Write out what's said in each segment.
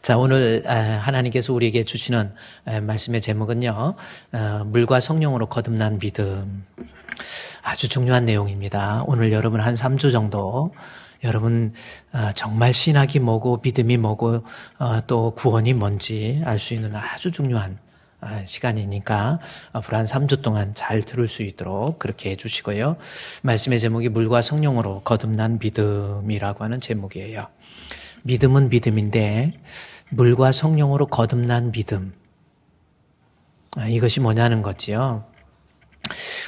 자, 오늘 하나님께서 우리에게 주시는 말씀의 제목은요, 물과 성령으로 거듭난 믿음. 아주 중요한 내용입니다. 오늘 여러분 한 3주 정도 여러분 정말 신학이 뭐고 믿음이 뭐고 또 구원이 뭔지 알 수 있는 아주 중요한 시간이니까 앞으로 한 3주 동안 잘 들을 수 있도록 그렇게 해주시고요. 말씀의 제목이 물과 성령으로 거듭난 믿음이라고 하는 제목이에요. 믿음은 믿음인데 물과 성령으로 거듭난 믿음, 이것이 뭐냐는 거지요.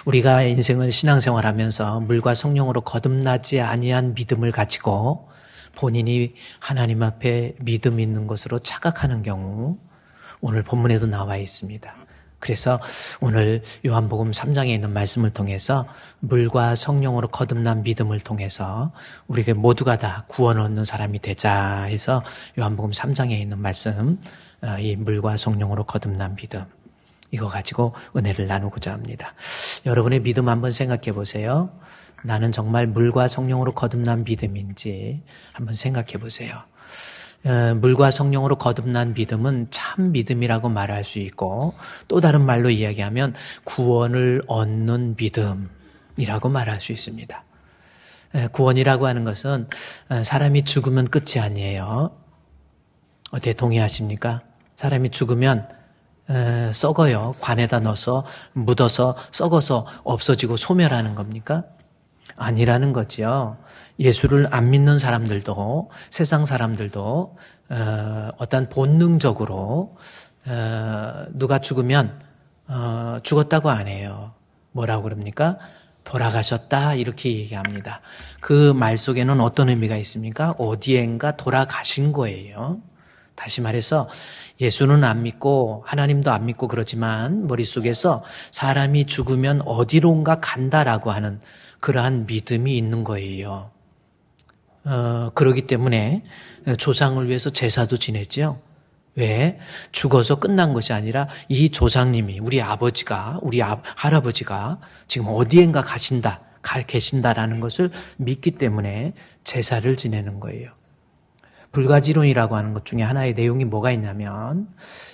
우리가 인생을 신앙생활하면서 물과 성령으로 거듭나지 아니한 믿음을 가지고 본인이 하나님 앞에 믿음 있는 것으로 착각하는 경우 오늘 본문에도 나와 있습니다. 그래서 오늘 요한복음 3장에 있는 말씀을 통해서 물과 성령으로 거듭난 믿음을 통해서 우리가 모두가 다 구원 얻는 사람이 되자 해서 요한복음 3장에 있는 말씀, 이 물과 성령으로 거듭난 믿음, 이거 가지고 은혜를 나누고자 합니다. 여러분의 믿음 한번 생각해 보세요. 나는 정말 물과 성령으로 거듭난 믿음인지 한번 생각해 보세요. 물과 성령으로 거듭난 믿음은 참 믿음이라고 말할 수 있고, 또 다른 말로 이야기하면 구원을 얻는 믿음이라고 말할 수 있습니다. 구원이라고 하는 것은 사람이 죽으면 끝이 아니에요. 어떻게 동의하십니까? 사람이 죽으면 썩어요. 관에다 넣어서 묻어서 썩어서 없어지고 소멸하는 겁니까? 아니라는 거죠. 예수를 안 믿는 사람들도, 세상 사람들도 어떤 본능적으로 누가 죽으면 죽었다고 안 해요. 뭐라고 그럽니까? 돌아가셨다, 이렇게 얘기합니다. 그 말 속에는 어떤 의미가 있습니까? 어디엔가 돌아가신 거예요. 다시 말해서 예수는 안 믿고 하나님도 안 믿고 그러지만 머릿속에서 사람이 죽으면 어디론가 간다라고 하는 그러한 믿음이 있는 거예요. 그러기 때문에 조상을 위해서 제사도 지냈죠. 왜? 죽어서 끝난 것이 아니라 이 조상님이, 우리 아버지가, 우리 할아버지가 지금 어디엔가 계신다라는 것을 믿기 때문에 제사를 지내는 거예요. 불가지론이라고 하는 것 중에 하나의 내용이 뭐가 있냐면,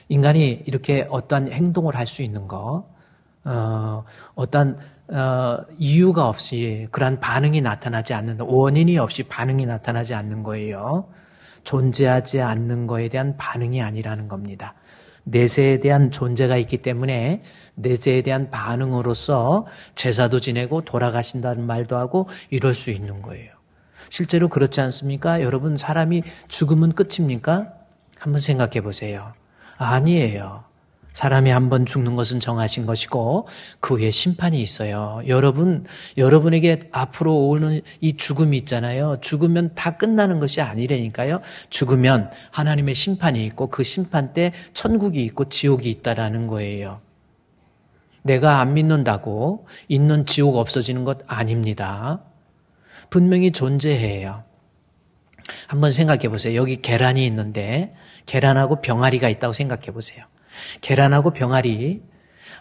인간이 이렇게 어떤 행동을 할 수 있는 거, 어떤 이유가 없이 그러한 반응이 나타나지 않는다. 원인이 없이 반응이 나타나지 않는 거예요. 존재하지 않는 거에 대한 반응이 아니라는 겁니다. 내세에 대한 존재가 있기 때문에 내세에 대한 반응으로서 제사도 지내고 돌아가신다는 말도 하고 이럴 수 있는 거예요. 실제로 그렇지 않습니까? 여러분, 사람이 죽으면 끝입니까? 한번 생각해 보세요. 아니에요. 사람이 한번 죽는 것은 정하신 것이고 그 후에 심판이 있어요. 여러분에게 앞으로 오는 이 죽음이 있잖아요. 죽으면 다 끝나는 것이 아니라니까요. 죽으면 하나님의 심판이 있고 그 심판 때 천국이 있고 지옥이 있다라는 거예요. 내가 안 믿는다고 있는 지옥 없어지는 것 아닙니다. 분명히 존재해요. 한번 생각해 보세요. 여기 계란이 있는데 계란하고 병아리가 있다고 생각해 보세요. 계란하고 병아리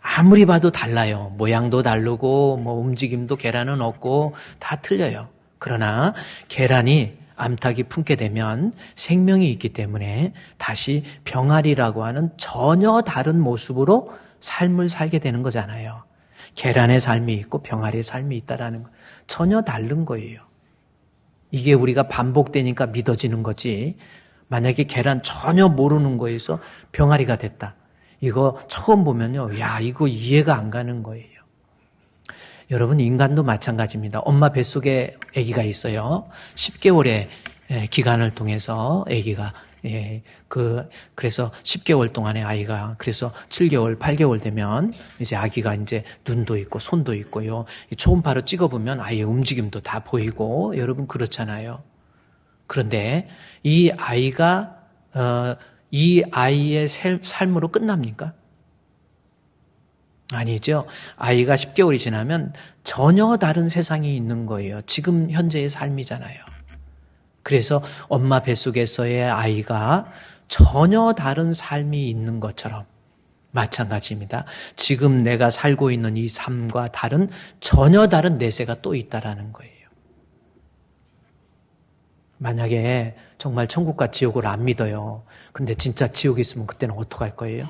아무리 봐도 달라요. 모양도 다르고 움직임도 계란은 없고 다 틀려요. 그러나 계란이 암탉이 품게 되면 생명이 있기 때문에 다시 병아리라고 하는 전혀 다른 모습으로 삶을 살게 되는 거잖아요. 계란의 삶이 있고 병아리의 삶이 있다라는 거 전혀 다른 거예요. 이게 우리가 반복되니까 믿어지는 거지, 만약에 계란 전혀 모르는 거에서 병아리가 됐다, 이거 처음 보면요, 야, 이거 이해가 안 가는 거예요. 여러분, 인간도 마찬가지입니다. 엄마 뱃속에 아기가 있어요. 10개월의 기간을 통해서 아기가, 그래서 10개월 동안에 아이가, 그래서 7개월, 8개월 되면 이제 아기가 이제 눈도 있고 손도 있고요. 초음파로 찍어보면 아이의 움직임도 다 보이고, 여러분 그렇잖아요. 그런데 이 아이의 삶으로 끝납니까? 아니죠. 아이가 10개월이 지나면 전혀 다른 세상이 있는 거예요. 지금 현재의 삶이잖아요. 그래서 엄마 뱃속에서의 아이가 전혀 다른 삶이 있는 것처럼 마찬가지입니다. 지금 내가 살고 있는 이 삶과 전혀 다른 내세가 또 있다라는 거예요. 만약에 정말 천국과 지옥을 안 믿어요. 근데 진짜 지옥이 있으면 그때는 어떡할 거예요?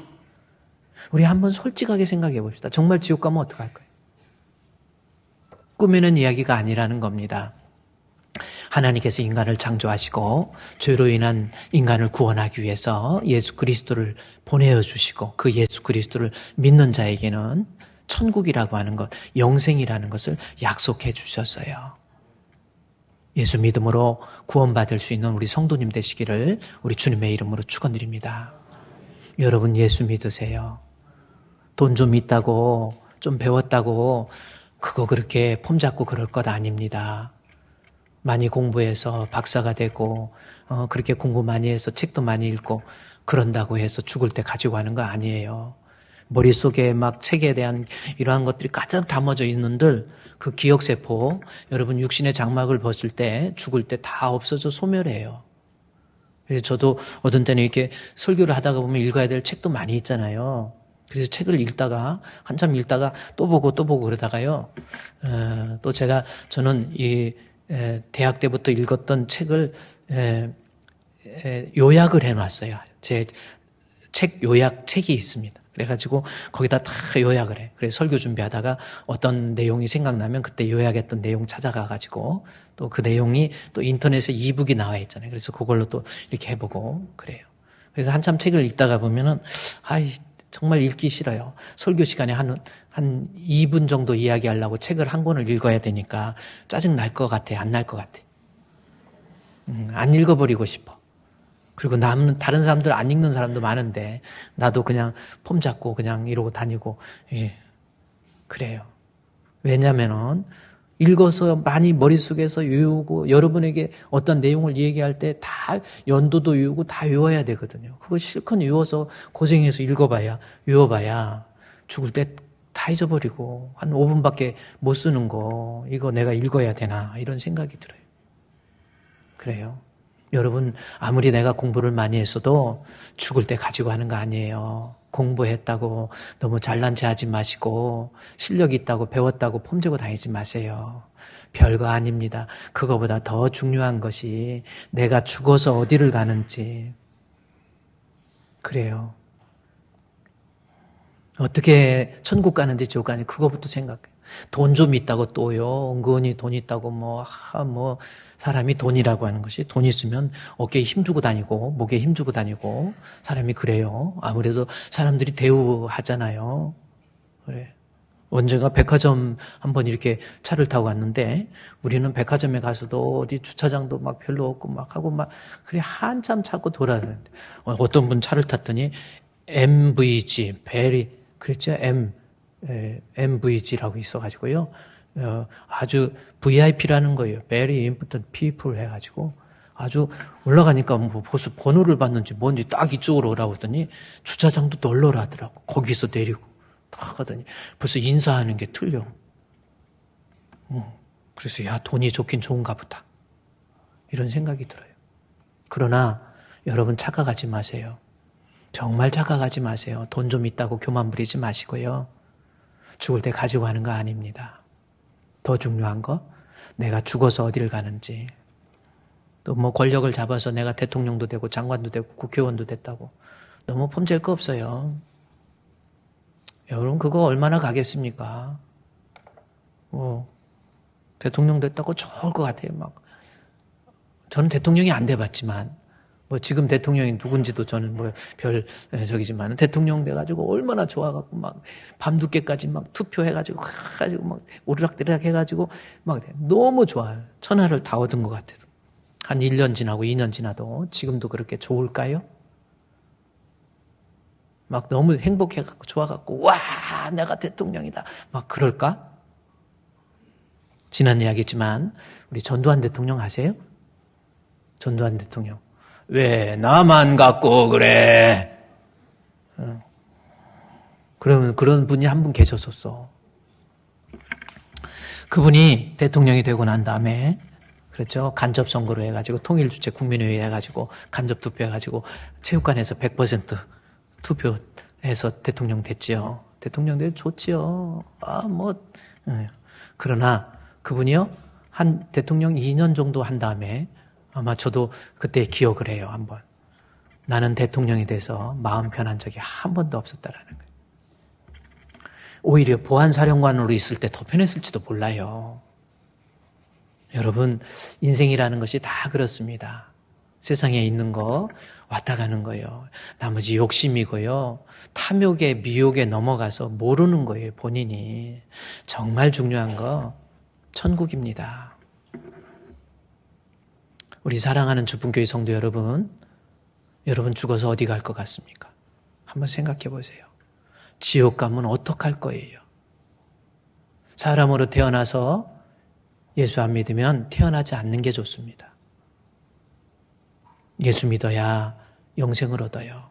우리 한번 솔직하게 생각해 봅시다. 정말 지옥 가면 어떡할 거예요? 꾸미는 이야기가 아니라는 겁니다. 하나님께서 인간을 창조하시고 죄로 인한 인간을 구원하기 위해서 예수 그리스도를 보내어 주시고 그 예수 그리스도를 믿는 자에게는 천국이라고 하는 것, 영생이라는 것을 약속해 주셨어요. 예수 믿음으로 구원받을 수 있는 우리 성도님 되시기를 우리 주님의 이름으로 축원드립니다. 여러분 예수 믿으세요. 돈 좀 있다고 좀 배웠다고 그거 그렇게 폼잡고 그럴 것 아닙니다. 많이 공부해서 박사가 되고 그렇게 공부 많이 해서 책도 많이 읽고 그런다고 해서 죽을 때 가지고 가는 거 아니에요. 머릿속에 막 책에 대한 이러한 것들이 가득 담아져 있는들 그 기억세포 여러분 육신의 장막을 벗을 때 죽을 때 다 없어져 소멸해요. 그래서 저도 어떤 때는 이렇게 설교를 하다가 보면 읽어야 될 책도 많이 있잖아요. 그래서 책을 읽다가 한참 읽다가 또 보고 그러다가요. 또 저는 이 대학 때부터 읽었던 책을 요약을 해놨어요. 제 책 요약 책이 있습니다. 그래가지고 거기다 다 요약을 해. 그래서 설교 준비하다가 어떤 내용이 생각나면 그때 요약했던 내용 찾아가가지고 또 그 내용이 또 인터넷에 이북이 나와 있잖아요. 그래서 그걸로 또 이렇게 해보고 그래요. 그래서 한참 책을 읽다가 보면은 정말 읽기 싫어요. 설교 시간에 한 2분 정도 이야기하려고 책을 한 권을 읽어야 되니까 짜증 날 것 같아, 안 날 것 같아. 안 읽어버리고 싶어. 그리고 다른 사람들 안 읽는 사람도 많은데 나도 그냥 폼 잡고 그냥 이러고 다니고 그래요. 왜냐면은 읽어서 많이 머릿속에서 외우고 여러분에게 어떤 내용을 얘기할 때 다 연도도 외우고 다 외워야 되거든요. 그거 실컷 외워서 고생해서 외워봐야 죽을 때 다 잊어버리고 한 5분밖에 못 쓰는 거 이거 내가 읽어야 되나 이런 생각이 들어요. 그래요. 여러분 아무리 내가 공부를 많이 했어도 죽을 때 가지고 하는 거 아니에요. 공부했다고 너무 잘난 체 하지 마시고 실력 있다고 배웠다고 폼재고 다니지 마세요. 별거 아닙니다. 그거보다 더 중요한 것이 내가 죽어서 어디를 가는지. 그래요. 어떻게 천국 가는지 지옥 가는지 그거부터 생각해요. 돈 좀 있다고 또요. 은근히 돈 있다고 사람이 돈이라고 하는 것이 돈 있으면 어깨에 힘주고 다니고 목에 힘주고 다니고 사람이 그래요. 아무래도 사람들이 대우하잖아요. 그래. 언젠가 백화점 한번 이렇게 차를 타고 갔는데 우리는 백화점에 가서도 어디 주차장도 막 별로 없고 막 하고 막 그래 한참 찾고 돌아다녔는데 어떤 분 차를 탔더니 MVG 그랬죠. MVG라고 있어가지고요. 아주 VIP라는 거예요. Very Important People 해가지고 아주 올라가니까 벌써 번호를 받는지 뭔지 딱 이쪽으로 오라고 했더니 주차장도 널널 하더라고. 거기서 내리고 딱 하더니 벌써 인사하는 게 틀려. 그래서 돈이 좋긴 좋은가 보다. 이런 생각이 들어요. 그러나 여러분 착각하지 마세요. 정말 착각하지 마세요. 돈 좀 있다고 교만 부리지 마시고요. 죽을 때 가지고 가는 거 아닙니다. 더 중요한 거 내가 죽어서 어디를 가는지 또 권력을 잡아서 내가 대통령도 되고 장관도 되고 국회의원도 됐다고 너무 폼질 거 없어요. 여러분 그거 얼마나 가겠습니까? 대통령 됐다고 좋을 것 같아요. 저는 대통령이 안 돼봤지만 지금 대통령이 누군지도 저는 저기지만 대통령 돼가지고 얼마나 좋아갖고 밤늦게까지 투표해가지고 오르락내리락 해가지고 너무 좋아요. 천하를 다 얻은 것 같아요. 한 1년 지나고 2년 지나도 지금도 그렇게 좋을까요? 너무 행복해갖고 좋아갖고 와 내가 대통령이다 그럴까? 지난 이야기지만 우리 전두환 대통령 아세요? 전두환 대통령 왜 나만 갖고 그래? 그러면 그런 분이 한 분 계셨었어. 그분이 대통령이 되고 난 다음에 그렇죠. 간접 선거로 해가지고 통일주체 국민회의 해가지고 간접 투표해가지고 체육관에서 100% 투표해서 대통령 됐지요. 대통령 되면 좋지요. 그러나 그분이요 한 대통령 2년 정도 한 다음에 아마 저도 그때 기억을 해요. 한번 나는 대통령이 돼서 마음 편한 적이 한 번도 없었다라는 거예요. 오히려 보안사령관으로 있을 때 더 편했을지도 몰라요. 여러분, 인생이라는 것이 다 그렇습니다. 세상에 있는 거 왔다 가는 거예요. 나머지 욕심이고요. 탐욕에 미혹에 넘어가서 모르는 거예요. 본인이. 정말 중요한 거 천국입니다. 우리 사랑하는 주분교회 성도 여러분, 여러분 죽어서 어디 갈 것 같습니까? 한번 생각해 보세요. 지옥 가면 어떡할 거예요? 사람으로 태어나서 예수 안 믿으면 태어나지 않는 게 좋습니다. 예수 믿어야 영생을 얻어요.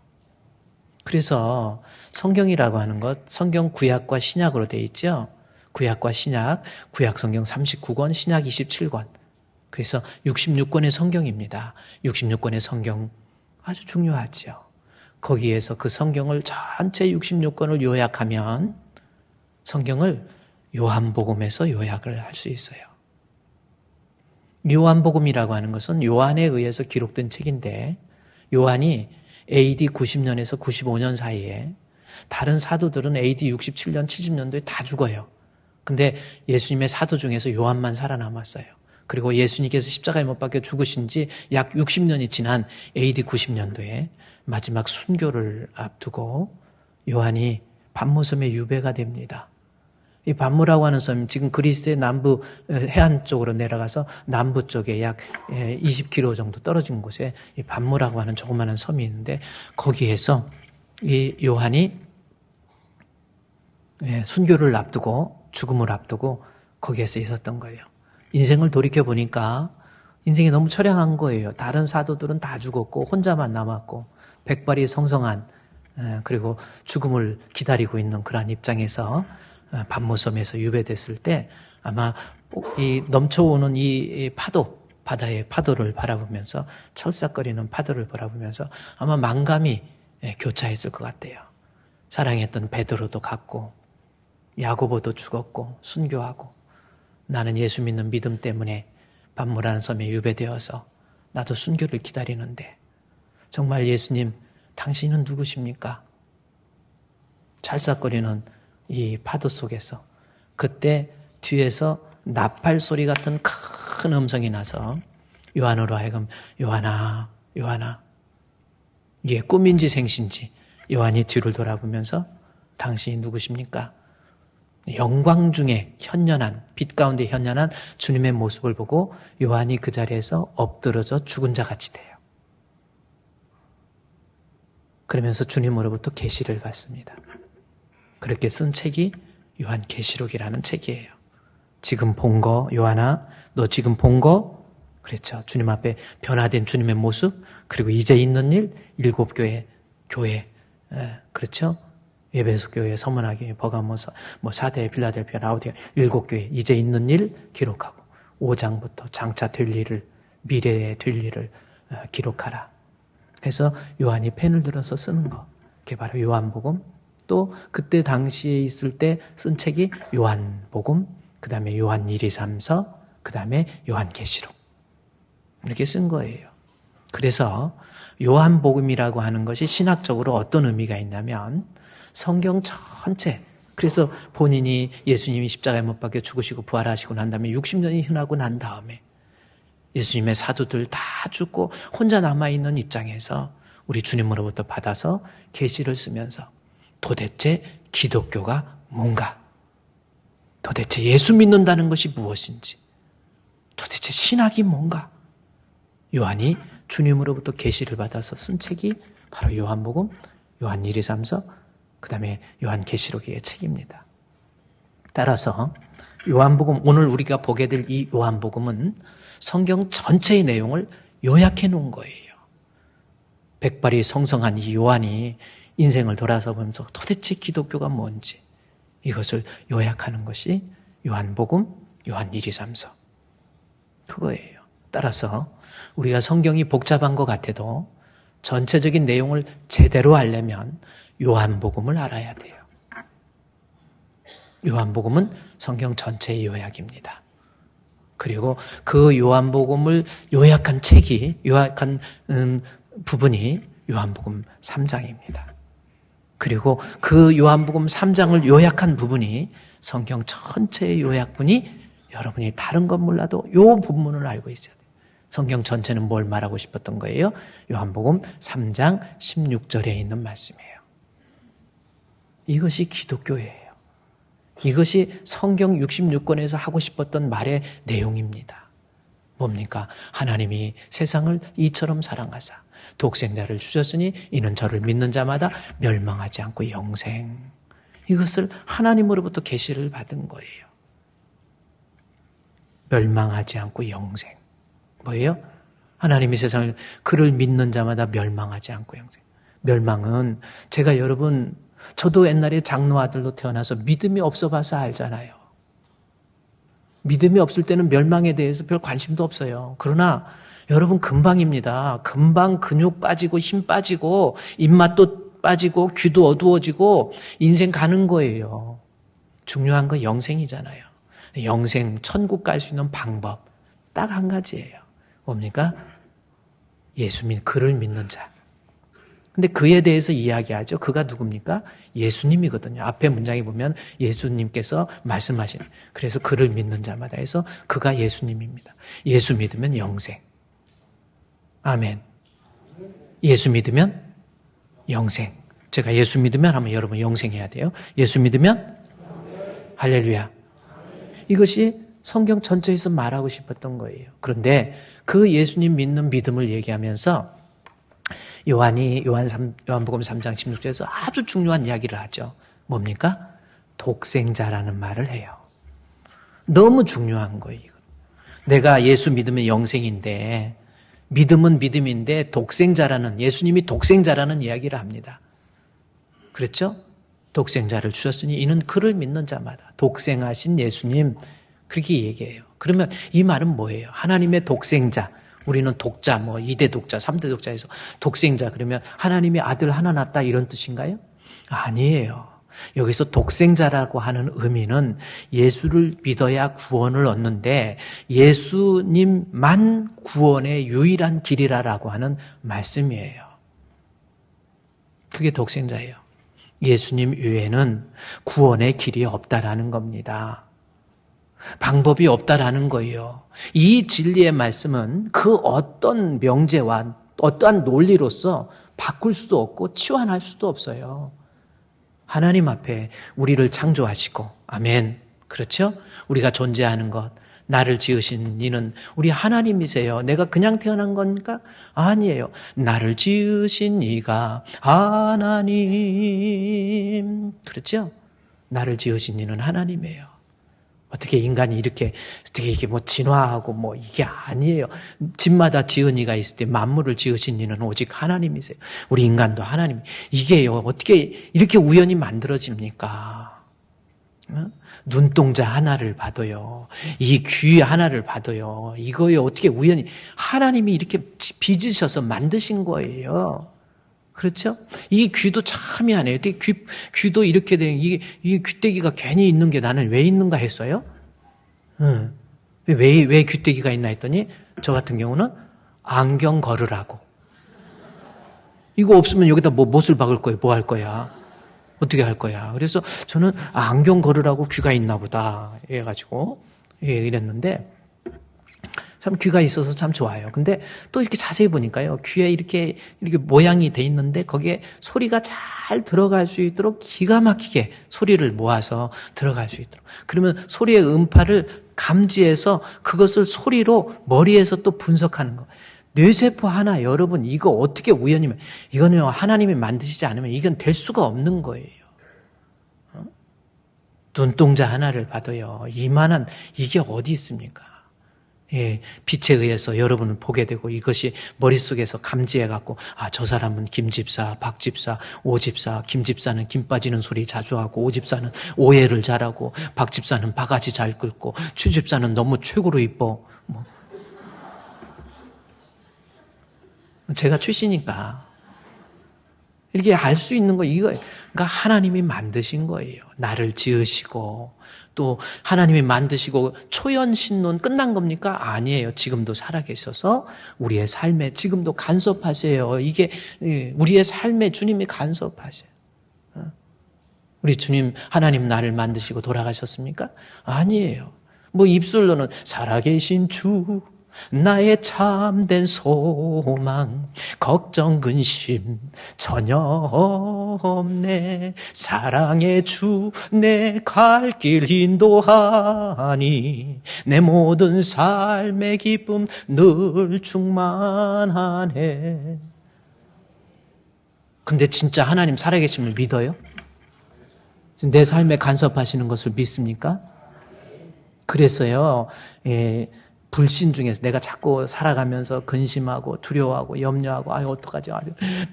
그래서 성경이라고 하는 것, 성경 구약과 신약으로 되어 있죠. 구약과 신약, 구약 성경 39권, 신약 27권. 그래서 66권의 성경입니다. 66권의 성경 아주 중요하죠. 거기에서 그 성경을 전체 66권을 요약하면 성경을 요한복음에서 요약을 할 수 있어요. 요한복음이라고 하는 것은 요한에 의해서 기록된 책인데 요한이 AD 90년에서 95년 사이에 다른 사도들은 AD 67년, 70년도에 다 죽어요. 근데 예수님의 사도 중에서 요한만 살아남았어요. 그리고 예수님께서 십자가에 못 박혀 죽으신 지 약 60년이 지난 AD 90년도에 마지막 순교를 앞두고 요한이 pat모섬에 유배가 됩니다. 이 pat모라고 하는 섬, 지금 그리스의 남부 해안 쪽으로 내려가서 남부 쪽에 약 20km 정도 떨어진 곳에 이 pat모라고 하는 조그마한 섬이 있는데 거기에서 이 요한이 순교를 앞두고 죽음을 앞두고 거기에서 있었던 거예요. 인생을 돌이켜보니까 인생이 너무 처량한 거예요. 다른 사도들은 다 죽었고 혼자만 남았고 백발이 성성한 그리고 죽음을 기다리고 있는 그러한 입장에서 pat모섬에서 유배됐을 때 아마 이 넘쳐오는 이 파도, 바다의 파도를 바라보면서 철썩거리는 파도를 바라보면서 아마 만감이 교차했을 것 같아요. 사랑했던 베드로도 갔고 야고보도 죽었고 순교하고 나는 예수 믿는 믿음 때문에 pat모라는 섬에 유배되어서 나도 순교를 기다리는데 정말 예수님 당신은 누구십니까? 찰싹거리는 이 파도 속에서 그때 뒤에서 나팔 소리 같은 큰 음성이 나서 요한으로 하여금 요한아 요한아 이게 꿈인지 생신지 요한이 뒤를 돌아보면서 당신이 누구십니까? 영광 중에 현연한 빛 가운데 현연한 주님의 모습을 보고 요한이 그 자리에서 엎드러져 죽은 자 같이 돼요. 그러면서 주님으로부터 계시를 받습니다. 그렇게 쓴 책이 요한계시록이라는 책이에요. 지금 본 거 요한아 너 지금 본 거 그렇죠. 주님 앞에 변화된 주님의 모습 그리고 이제 있는 일 7교회 교회 그렇죠. 에베소 교회, 서문화교회, 버가모서, 사대, 빌라델피아, 라우디아 7교회 이제 있는 일 기록하고 5장부터 장차 될 일을 미래에 될 일을 기록하라. 해서 요한이 펜을 들어서 쓰는 거. 그게 바로 요한복음. 또 그때 당시에 있을 때 쓴 책이 요한복음, 그 다음에 요한 1, 2, 3서, 그 다음에 요한계시록. 이렇게 쓴 거예요. 그래서 요한복음이라고 하는 것이 신학적으로 어떤 의미가 있냐면 성경 전체 그래서 본인이 예수님이 십자가에 못 박혀 죽으시고 부활하시고 난 다음에 60년이 지나고 난 다음에 예수님의 사도들 다 죽고 혼자 남아있는 입장에서 우리 주님으로부터 받아서 계시를 쓰면서 도대체 기독교가 뭔가 도대체 예수 믿는다는 것이 무엇인지 도대체 신학이 뭔가 요한이 주님으로부터 계시를 받아서 쓴 책이 바로 요한복음, 요한 1, 2, 3서 그 다음에 요한계시록의 책입니다. 따라서 요한복음 오늘 우리가 보게 될 이 요한복음은 성경 전체의 내용을 요약해 놓은 거예요. 백발이 성성한 이 요한이 인생을 돌아서 보면서 도대체 기독교가 뭔지 이것을 요약하는 것이 요한복음, 요한 1, 2, 3서 그거예요. 따라서 우리가 성경이 복잡한 것 같아도 전체적인 내용을 제대로 알려면 요한복음을 알아야 돼요. 요한복음은 성경 전체의 요약입니다. 그리고 그 요한복음을 요약한 책이, 요약한 부분이 요한복음 3장입니다. 그리고 그 요한복음 3장을 요약한 부분이 성경 전체의 요약분이 여러분이 다른 건 몰라도 요 본문을 알고 있어야 돼요. 성경 전체는 뭘 말하고 싶었던 거예요? 요한복음 3장 16절에 있는 말씀이에요. 이것이 기독교예요. 이것이 성경 66권에서 하고 싶었던 말의 내용입니다. 뭡니까? 하나님이 세상을 이처럼 사랑하사 독생자를 주셨으니 이는 저를 믿는 자마다 멸망하지 않고 영생. 이것을 하나님으로부터 계시를 받은 거예요. 멸망하지 않고 영생. 뭐예요? 하나님이 세상을 그를 믿는 자마다 멸망하지 않고 영생. 멸망은 제가 여러분 저도 옛날에 장로 아들로 태어나서 믿음이 없어 봐서 알잖아요. 믿음이 없을 때는 멸망에 대해서 별 관심도 없어요. 그러나 여러분 금방입니다. 금방 근육 빠지고 힘 빠지고 입맛도 빠지고 귀도 어두워지고 인생 가는 거예요. 중요한 건 영생이잖아요. 영생, 천국 갈 수 있는 방법 딱 한 가지예요. 뭡니까? 그를 믿는 자. 근데 그에 대해서 이야기하죠. 그가 누굽니까? 예수님이거든요. 앞에 문장에 보면 예수님께서 말씀하신, 그래서 그를 믿는 자마다 해서 그가 예수님입니다. 예수 믿으면 영생. 아멘. 예수 믿으면 영생. 제가 예수 믿으면 하면 여러분 영생해야 돼요. 예수 믿으면 할렐루야. 이것이 성경 전체에서 말하고 싶었던 거예요. 그런데 그 예수님 믿는 믿음을 얘기하면서 요한복음 3장 16절에서 아주 중요한 이야기를 하죠. 뭡니까? 독생자라는 말을 해요. 너무 중요한 거예요. 내가 예수 믿으면 영생인데 믿음은 믿음인데 독생자라는, 예수님이 독생자라는 이야기를 합니다. 그렇죠? 독생자를 주셨으니 이는 그를 믿는 자마다. 독생하신 예수님, 그렇게 얘기해요. 그러면 이 말은 뭐예요? 하나님의 독생자, 우리는 독자, 2대 독자, 3대 독자에서 독생자, 그러면 하나님의 아들 하나 낳았다 이런 뜻인가요? 아니에요. 여기서 독생자라고 하는 의미는 예수를 믿어야 구원을 얻는데 예수님만 구원의 유일한 길이라고 하는 말씀이에요. 그게 독생자예요. 예수님 외에는 구원의 길이 없다라는 겁니다. 방법이 없다라는 거예요. 이 진리의 말씀은 그 어떤 명제와 어떠한 논리로서 바꿀 수도 없고 치환할 수도 없어요. 하나님 앞에 우리를 창조하시고, 아멘. 그렇죠? 우리가 존재하는 것, 나를 지으신 이는 우리 하나님이세요. 내가 그냥 태어난 겁니까? 아니에요. 나를 지으신 이가 하나님. 그렇죠? 나를 지으신 이는 하나님이에요. 어떻게 인간이 이렇게 이게 진화하고 이게 아니에요. 집마다 지은 이가 있을 때 만물을 지으신 이는 오직 하나님이세요. 우리 인간도 하나님. 이게요, 어떻게 이렇게 우연히 만들어집니까? 눈동자 하나를 봐도요, 이 귀 하나를 봐도요, 이거요, 어떻게 우연히 하나님이 이렇게 빚으셔서 만드신 거예요. 그렇죠? 이 귀도 참 희한해요. 귀도 이렇게 된, 이 귀때기가 괜히 있는 게 나는 왜 있는가 했어요? 왜 귀때기가 있나 했더니, 저 같은 경우는 안경 걸으라고. 이거 없으면 여기다 못을 박을 거예요? 뭐 할 거야? 어떻게 할 거야? 그래서 저는 안경 걸으라고 귀가 있나 보다. 해가지고, 이랬는데, 참 귀가 있어서 참 좋아요. 근데 또 이렇게 자세히 보니까요, 귀에 이렇게 모양이 돼 있는데 거기에 소리가 잘 들어갈 수 있도록 기가 막히게 소리를 모아서 들어갈 수 있도록. 그러면 소리의 음파를 감지해서 그것을 소리로 머리에서 또 분석하는 거. 뇌세포 하나, 여러분, 이거 어떻게 우연이면, 이거는요, 하나님이 만드시지 않으면 이건 될 수가 없는 거예요. 눈동자 하나를 봐도요, 이만한, 이게 어디 있습니까? 예, 빛에 의해서 여러분을 보게 되고 이것이 머릿속에서 감지해갖고, 저 사람은 김집사, 박집사, 오집사, 김집사는 김 빠지는 소리 자주 하고, 오집사는 오해를 잘하고, 박집사는 바가지 잘 긁고, 추집사는 너무 최고로 이뻐. 제가 최씨니까. 이렇게 알 수 있는 거, 이거, 그러니까 하나님이 만드신 거예요. 나를 지으시고 또 하나님이 만드시고 초연신론 끝난 겁니까? 아니에요. 지금도 살아계셔서 우리의 삶에 지금도 간섭하세요. 이게 우리의 삶에 주님이 간섭하세요. 우리 주님 하나님 나를 만드시고 돌아가셨습니까? 아니에요. 뭐 입술로는 살아계신 주 나의 참된 소망 걱정 근심 전혀 없네 사랑의 주 내 갈 길 인도하니 내 모든 삶의 기쁨 늘 충만하네. 근데 진짜 하나님 살아계심을 믿어요? 내 삶에 간섭하시는 것을 믿습니까? 그래서요, 불신 중에서 내가 자꾸 살아가면서 근심하고 두려워하고 염려하고 어떡하지?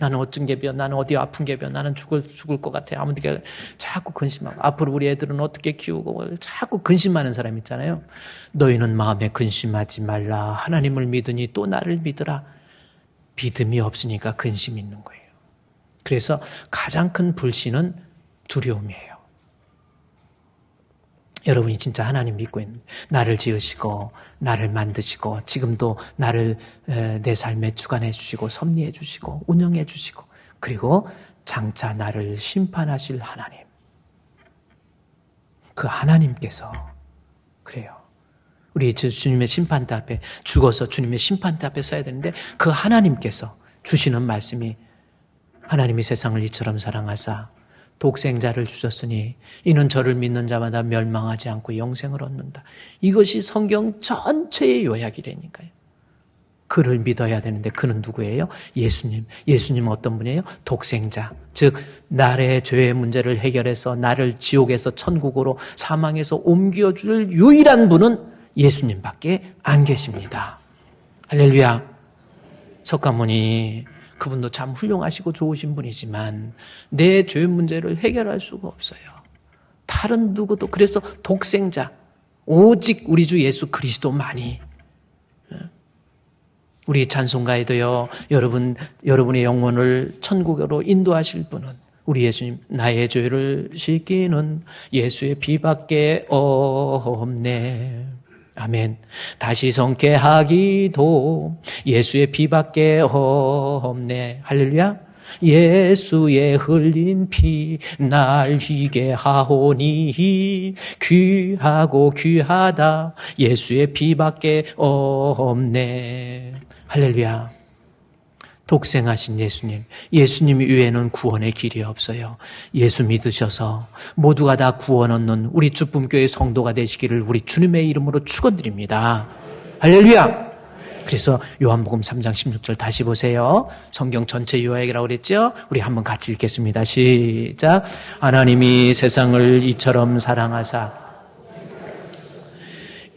나는 어쩐 개변, 나는 어디 아픈 개변, 나는 죽을 것 같아. 아무데게 자꾸 근심하고 앞으로 우리 애들은 어떻게 키우고 자꾸 근심하는 사람 있잖아요. 너희는 마음에 근심하지 말라. 하나님을 믿으니 또 나를 믿으라. 믿음이 없으니까 근심이 있는 거예요. 그래서 가장 큰 불신은 두려움이에요. 여러분이 진짜 하나님 믿고 있는 나를 지으시고 나를 만드시고 지금도 나를 내 삶에 주관해 주시고 섭리해 주시고 운영해 주시고 그리고 장차 나를 심판하실 하나님, 그 하나님께서 그래요. 우리 주님의 심판대 앞에 죽어서 주님의 심판대 앞에 서야 되는데 그 하나님께서 주시는 말씀이 하나님이 세상을 이처럼 사랑하사 독생자를 주셨으니 이는 저를 믿는 자마다 멸망하지 않고 영생을 얻는다. 이것이 성경 전체의 요약이라니까요. 그를 믿어야 되는데 그는 누구예요? 예수님. 예수님은 어떤 분이에요? 독생자. 즉 나의 죄의 문제를 해결해서 나를 지옥에서 천국으로 사망에서 옮겨줄 유일한 분은 예수님밖에 안 계십니다. 할렐루야. 석가모니 그분도 참 훌륭하시고 좋으신 분이지만 내 죄 문제를 해결할 수가 없어요. 다른 누구도. 그래서 독생자 오직 우리 주 예수 그리스도만이. 우리 찬송가에도요, 여러분의 영혼을 천국으로 인도하실 분은 우리 예수님, 나의 죄를 씻기는 예수의 피밖에 없네. 아멘. 다시 성케하기도 예수의 피밖에 없네. 할렐루야. 예수의 흘린 피 날 희게 하오니 귀하고 귀하다 예수의 피밖에 없네. 할렐루야. 독생하신 예수님, 예수님 외에는 구원의 길이 없어요. 예수 믿으셔서 모두가 다 구원 얻는 우리 주품교회 성도가 되시기를 우리 주님의 이름으로 축원드립니다. 할렐루야. 그래서 요한복음 3장 16절 다시 보세요. 성경 전체 요약이라고 그랬죠? 우리 한번 같이 읽겠습니다. 시작. 하나님이 세상을 이처럼 사랑하사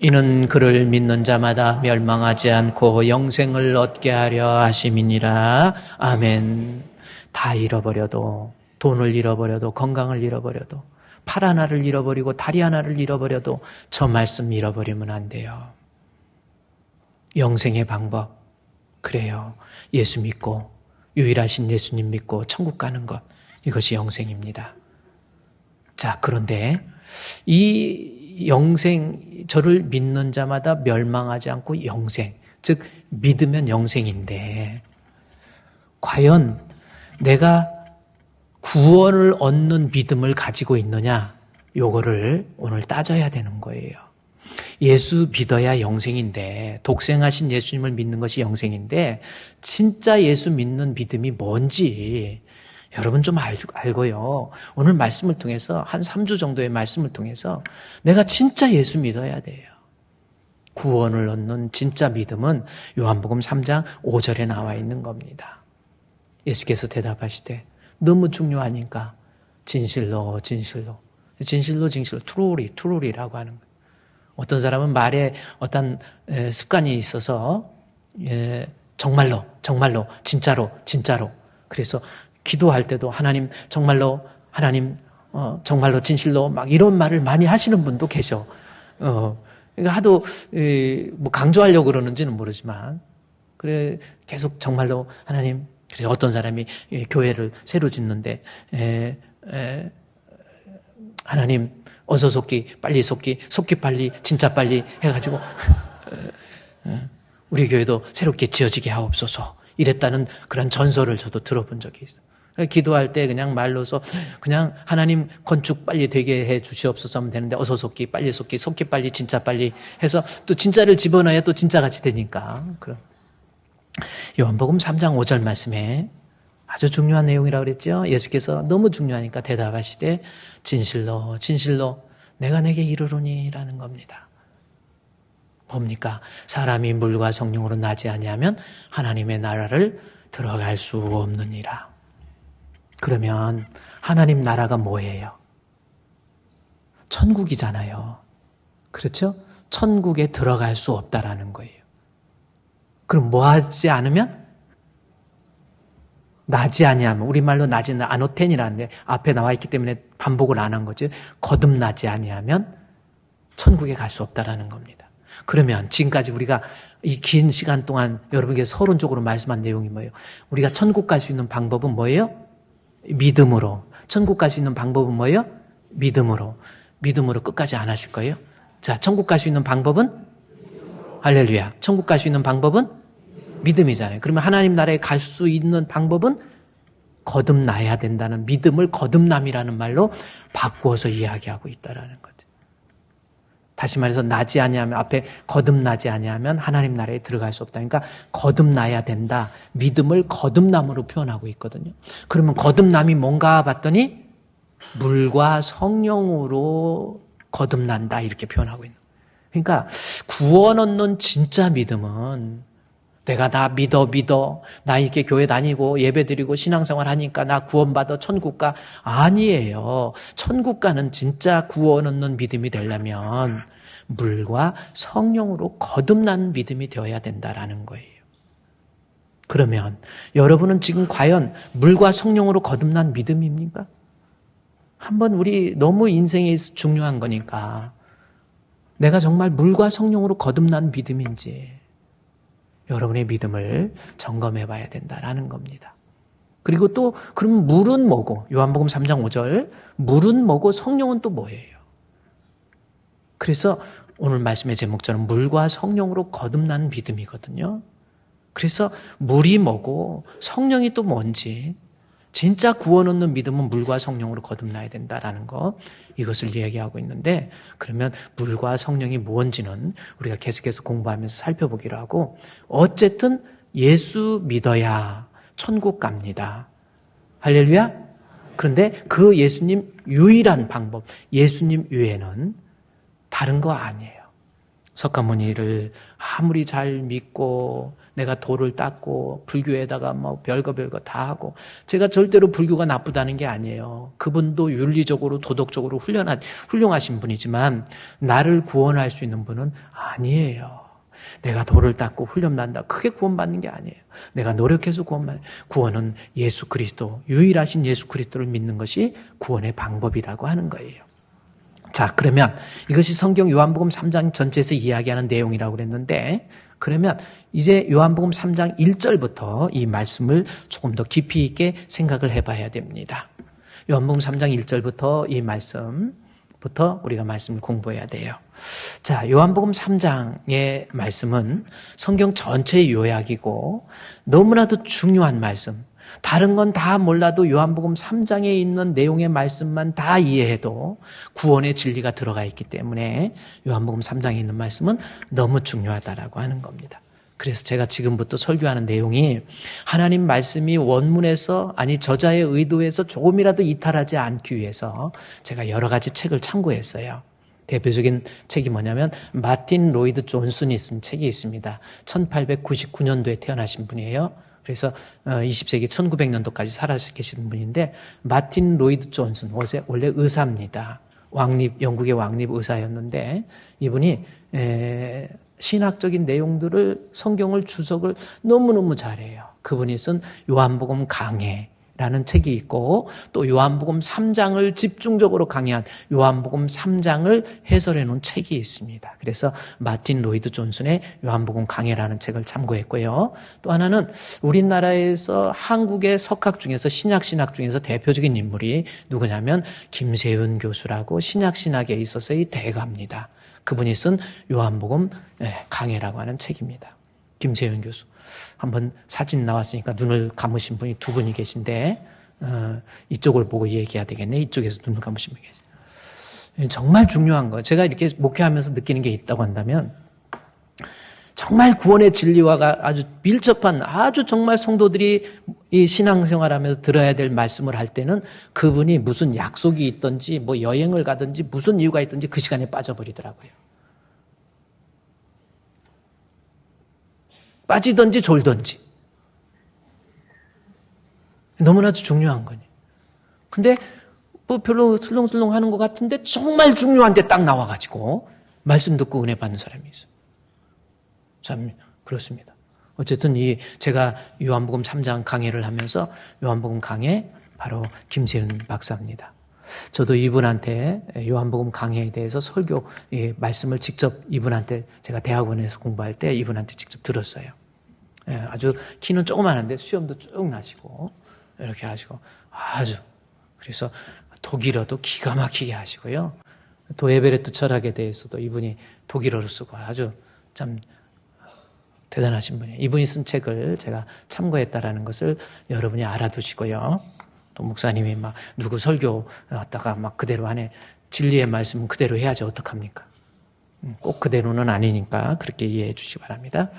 이는 그를 믿는 자마다 멸망하지 않고 영생을 얻게 하려 하심이니라. 아멘. 다 잃어버려도, 돈을 잃어버려도, 건강을 잃어버려도, 팔 하나를 잃어버리고 다리 하나를 잃어버려도 저 말씀 잃어버리면 안 돼요. 영생의 방법, 그래요. 예수 믿고 유일하신 예수님 믿고 천국 가는 것, 이것이 영생입니다. 자, 그런데 이 영생, 저를 믿는 자마다 멸망하지 않고 영생, 즉 믿으면 영생인데 과연 내가 구원을 얻는 믿음을 가지고 있느냐, 요거를 오늘 따져야 되는 거예요. 예수 믿어야 영생인데, 독생하신 예수님을 믿는 것이 영생인데 진짜 예수 믿는 믿음이 뭔지 여러분 좀 알고요. 오늘 말씀을 통해서 한 3주 정도의 말씀을 통해서 내가 진짜 예수 믿어야 돼요. 구원을 얻는 진짜 믿음은 요한복음 3장 5절에 나와 있는 겁니다. 예수께서 대답하시되 너무 중요하니까 진실로 트루리라고 하는 거예요. 어떤 사람은 말에 어떤 습관이 있어서 정말로 진짜로 그래서 기도할 때도 하나님 정말로 진실로 막 이런 말을 많이 하시는 분도 계셔. 그러니까 하도 뭐 강조하려고 그러는지는 모르지만 그래 계속 정말로 하나님. 그래서 어떤 사람이 교회를 새로 짓는데 하나님 어서 속기 빨리 속기 빨리 진짜 빨리 해가지고 우리 교회도 새롭게 지어지게 하옵소서 이랬다는 그런 전설을 저도 들어본 적이 있어요. 기도할 때 그냥 말로서 그냥 하나님 건축 빨리 되게 해 주시옵소서 하면 되는데 어서 속기 빨리 속기 빨리 진짜 빨리 해서 또 진짜를 집어넣어야 또 진짜같이 되니까. 그럼 요한복음 3장 5절 말씀에 아주 중요한 내용이라고 그랬죠. 예수께서 너무 중요하니까 대답하시되 진실로 내가 내게 이르노니 라는 겁니다. 뭡니까? 사람이 물과 성령으로 나지 아니하면 하나님의 나라를 들어갈 수 없느니라. 그러면 하나님 나라가 뭐예요? 천국이잖아요. 그렇죠? 천국에 들어갈 수 없다라는 거예요. 그럼 뭐 하지 않으면? 나지 아니하면, 우리말로 나지 아노텐이라는데 앞에 나와 있기 때문에 반복을 안 한 거지. 거듭나지 아니하면 천국에 갈 수 없다라는 겁니다. 그러면 지금까지 우리가 이 긴 시간 동안 여러분에게 서론적으로 말씀한 내용이 뭐예요? 우리가 천국 갈 수 있는 방법은 뭐예요? 믿음으로. 천국 갈 수 있는 방법은 뭐예요? 믿음으로. 믿음으로 끝까지 안 하실 거예요? 자, 천국 갈 수 있는 방법은? 할렐루야. 천국 갈 수 있는 방법은? 믿음이잖아요. 그러면 하나님 나라에 갈 수 있는 방법은? 거듭나야 된다는 믿음을 거듭남이라는 말로 바꾸어서 이야기하고 있다라는 거죠. 다시 말해서 나지 아니하면 앞에 거듭나지 아니하면 하나님 나라에 들어갈 수 없다. 그러니까 거듭나야 된다. 믿음을 거듭남으로 표현하고 있거든요. 그러면 거듭남이 뭔가 봤더니 물과 성령으로 거듭난다 이렇게 표현하고 있는 거예요. 그러니까 구원 얻는 진짜 믿음은 내가 다 믿어 나 이렇게 교회 다니고 예배드리고 신앙생활 하니까 나 구원받아 천국 가. 아니에요. 천국 가는 진짜 구원 얻는 믿음이 되려면 물과 성령으로 거듭난 믿음이 되어야 된다라는 거예요. 그러면 여러분은 지금 과연 물과 성령으로 거듭난 믿음입니까? 한번 우리 너무 인생이 중요한 거니까 내가 정말 물과 성령으로 거듭난 믿음인지 여러분의 믿음을 점검해 봐야 된다라는 겁니다. 그리고 또 그럼 물은 뭐고? 요한복음 3장 5절 물은 뭐고 성령은 또 뭐예요? 그래서 오늘 말씀의 제목처럼 물과 성령으로 거듭난 믿음이거든요. 그래서 물이 뭐고 성령이 또 뭔지 진짜 구원 얻는 믿음은 물과 성령으로 거듭나야 된다라는 거 이것을 이야기하고 있는데 그러면 물과 성령이 뭔지는 우리가 계속해서 공부하면서 살펴보기로 하고 어쨌든 예수 믿어야 천국 갑니다. 할렐루야. 그런데 그 예수님 유일한 방법 예수님 외에는 다른 거 아니에요. 석가모니를 아무리 잘 믿고 내가 돌을 닦고 불교에다가 뭐 별거 다 하고 제가 절대로 불교가 나쁘다는 게 아니에요. 그분도 윤리적으로 도덕적으로 훌륭하신 분이지만 나를 구원할 수 있는 분은 아니에요. 내가 돌을 닦고 훈련난다. 크게 구원받는 게 아니에요. 내가 노력해서 구원은 예수 그리스도 유일하신 예수 그리스도를 믿는 것이 구원의 방법이라고 하는 거예요. 자, 그러면 이것이 성경 요한복음 3장 전체에서 이야기하는 내용이라고 그랬는데 그러면 이제 요한복음 3장 1절부터 이 말씀을 조금 더 깊이 있게 생각을 해봐야 됩니다. 요한복음 3장 1절부터 이 말씀부터 우리가 말씀을 공부해야 돼요. 자, 요한복음 3장의 말씀은 성경 전체의 요약이고 너무나도 중요한 말씀. 다른 건 다 몰라도 요한복음 3장에 있는 내용의 말씀만 다 이해해도 구원의 진리가 들어가 있기 때문에 요한복음 3장에 있는 말씀은 너무 중요하다라고 하는 겁니다. 그래서 제가 지금부터 설교하는 내용이 하나님 말씀이 원문에서 아니 저자의 의도에서 조금이라도 이탈하지 않기 위해서 제가 여러 가지 책을 참고했어요. 대표적인 책이 뭐냐면 마틴 로이드 존슨이 쓴 책이 있습니다. 1899년도에 태어나신 분이에요. 그래서 20세기 1900년도까지 살아 계시는 분인데 마틴 로이드 존슨 원래 의사입니다. 영국의 왕립 의사였는데 이분이 신학적인 내용들을 성경을 주석을 너무너무 잘해요. 그분이 쓴 요한복음 강해 라는 책이 있고 또 요한복음 3장을 집중적으로 강의한 요한복음 3장을 해설해 놓은 책이 있습니다. 그래서 마틴 로이드 존슨의 요한복음 강해라는 책을 참고했고요. 또 하나는 우리나라에서 한국의 석학 중에서 신약 중에서 대표적인 인물이 누구냐면 김세윤 교수라고 신약신학에 있어서의 대가입니다. 그분이 쓴 요한복음 강해라고 하는 책입니다. 김세윤 교수. 한번 사진 나왔으니까 눈을 감으신 분이 두 분이 계신데 이쪽을 보고 얘기해야 되겠네. 이쪽에서 눈을 감으신 분이 계세요. 정말 중요한 거. 제가 이렇게 목회하면서 느끼는 게 있다고 한다면 정말 구원의 진리와 아주 밀접한 아주 정말 성도들이 이 신앙생활하면서 들어야 될 말씀을 할 때는 그분이 무슨 약속이 있든지 뭐 여행을 가든지 무슨 이유가 있든지 그 시간에 빠져버리더라고요. 빠지든지 졸든지. 너무나도 중요한 거니. 근데 뭐 별로 슬렁슬렁 하는 것 같은데 정말 중요한데 딱 나와가지고 말씀 듣고 은혜 받는 사람이 있어요. 참 그렇습니다. 어쨌든 제가 요한복음 3장 강해를 하면서 요한복음 강해 바로 김세윤 박사입니다. 저도 이분한테 요한복음 강해에 대해서 설교 말씀을 직접 이분한테 제가 대학원에서 공부할 때 이분한테 직접 들었어요. 아주 키는 조그만한데 수염도 쭉 나시고 이렇게 하시고 아주 그래서 독일어도 기가 막히게 하시고요. 도에베레트 철학에 대해서도 이분이 독일어를 쓰고 아주 참 대단하신 분이에요. 이분이 쓴 책을 제가 참고했다라는 것을 여러분이 알아두시고요. 또 목사님이 막 누구 설교 왔다가 막 그대로 하네. 진리의 말씀은 그대로 해야지 어떡합니까? 꼭 그대로는 아니니까 그렇게 이해해 주시기 바랍니다.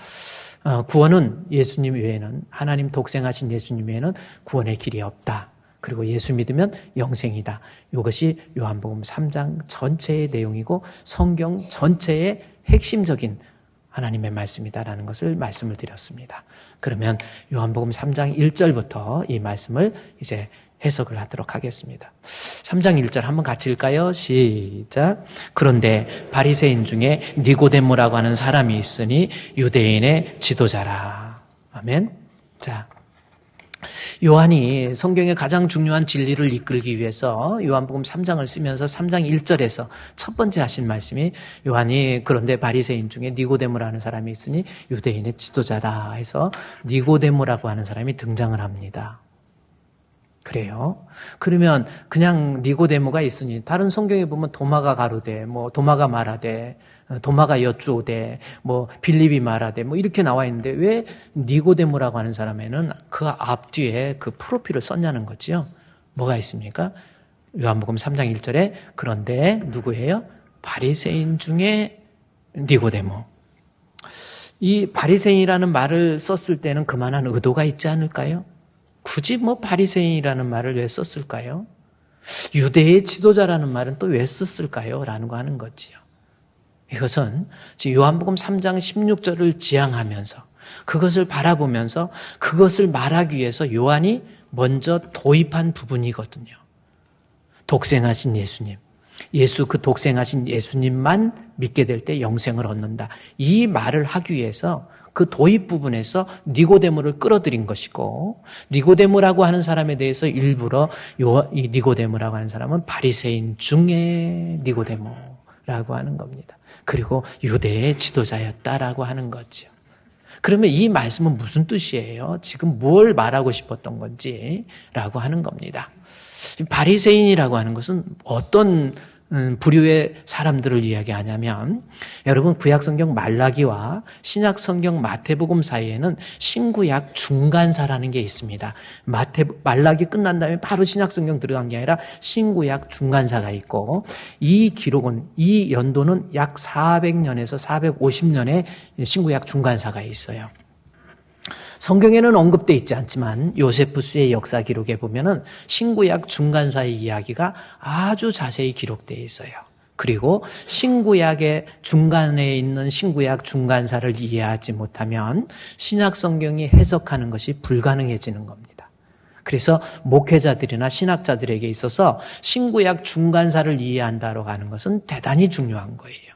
구원은 예수님 외에는 하나님 독생하신 예수님 외에는 구원의 길이 없다. 그리고 예수 믿으면 영생이다. 이것이 요한복음 3장 전체의 내용이고 성경 전체의 핵심적인 하나님의 말씀이다라는 것을 말씀을 드렸습니다. 그러면 요한복음 3장 1절부터 이 말씀을 이제 해석을 하도록 하겠습니다. 3장 1절 한번 같이 읽을까요? 시작. 그런데 바리새인 중에 니고데모라고 하는 사람이 있으니 유대인의 지도자라. 아멘. 자, 요한이 성경의 가장 중요한 진리를 이끌기 위해서 요한복음 3장을 쓰면서 3장 1절에서 첫 번째 하신 말씀이 요한이 그런데 바리새인 중에 니고데모라는 사람이 있으니 유대인의 지도자다 해서 니고데모라고 하는 사람이 등장을 합니다. 그래요. 그러면 그냥 니고데모가 있으니 다른 성경에 보면 도마가 가로되 뭐 도마가 말하되 도마가 여쭈오되 뭐 빌립이 말하되 뭐 이렇게 나와 있는데 왜 니고데모라고 하는 사람에는 그 앞뒤에 그 프로필을 썼냐는 거지요. 뭐가 있습니까? 요한복음 3장 1절에 그런데 누구예요? 바리새인 중에 니고데모. 이 바리새인이라는 말을 썼을 때는 그만한 의도가 있지 않을까요? 굳이 뭐 바리새인이라는 말을 왜 썼을까요? 유대의 지도자라는 말은 또 왜 썼을까요? 라는 거 하는 거지요. 이것은 요한복음 3장 16절을 지향하면서 그것을 바라보면서 그것을 말하기 위해서 요한이 먼저 도입한 부분이거든요. 독생하신 예수님. 예수 그 독생하신 예수님만 믿게 될 때 영생을 얻는다. 이 말을 하기 위해서 그 도입 부분에서 니고데모를 끌어들인 것이고 니고데모라고 하는 사람에 대해서 일부러 이 니고데모라고 하는 사람은 바리새인 중에 니고데모라고 하는 겁니다. 그리고 유대의 지도자였다라고 하는 거죠. 그러면 이 말씀은 무슨 뜻이에요? 지금 뭘 말하고 싶었던 건지라고 하는 겁니다. 바리새인이라고 하는 것은 어떤 부류의 사람들을 이야기하냐면 여러분 구약성경 말라기와 신약성경 마태복음 사이에는 신구약 중간사라는 게 있습니다. 말라기 끝난 다음에 바로 신약성경 들어간 게 아니라 신구약 중간사가 있고 이 기록은 이 연도는 약 400년에서 450년의 신구약 중간사가 있어요. 성경에는 언급되어 있지 않지만 요세푸스의 역사 기록에 보면은 신구약 중간사의 이야기가 아주 자세히 기록되어 있어요. 그리고 신구약의 중간에 있는 신구약 중간사를 이해하지 못하면 신약 성경이 해석하는 것이 불가능해지는 겁니다. 그래서 목회자들이나 신학자들에게 있어서 신구약 중간사를 이해한다고 하는 것은 대단히 중요한 거예요.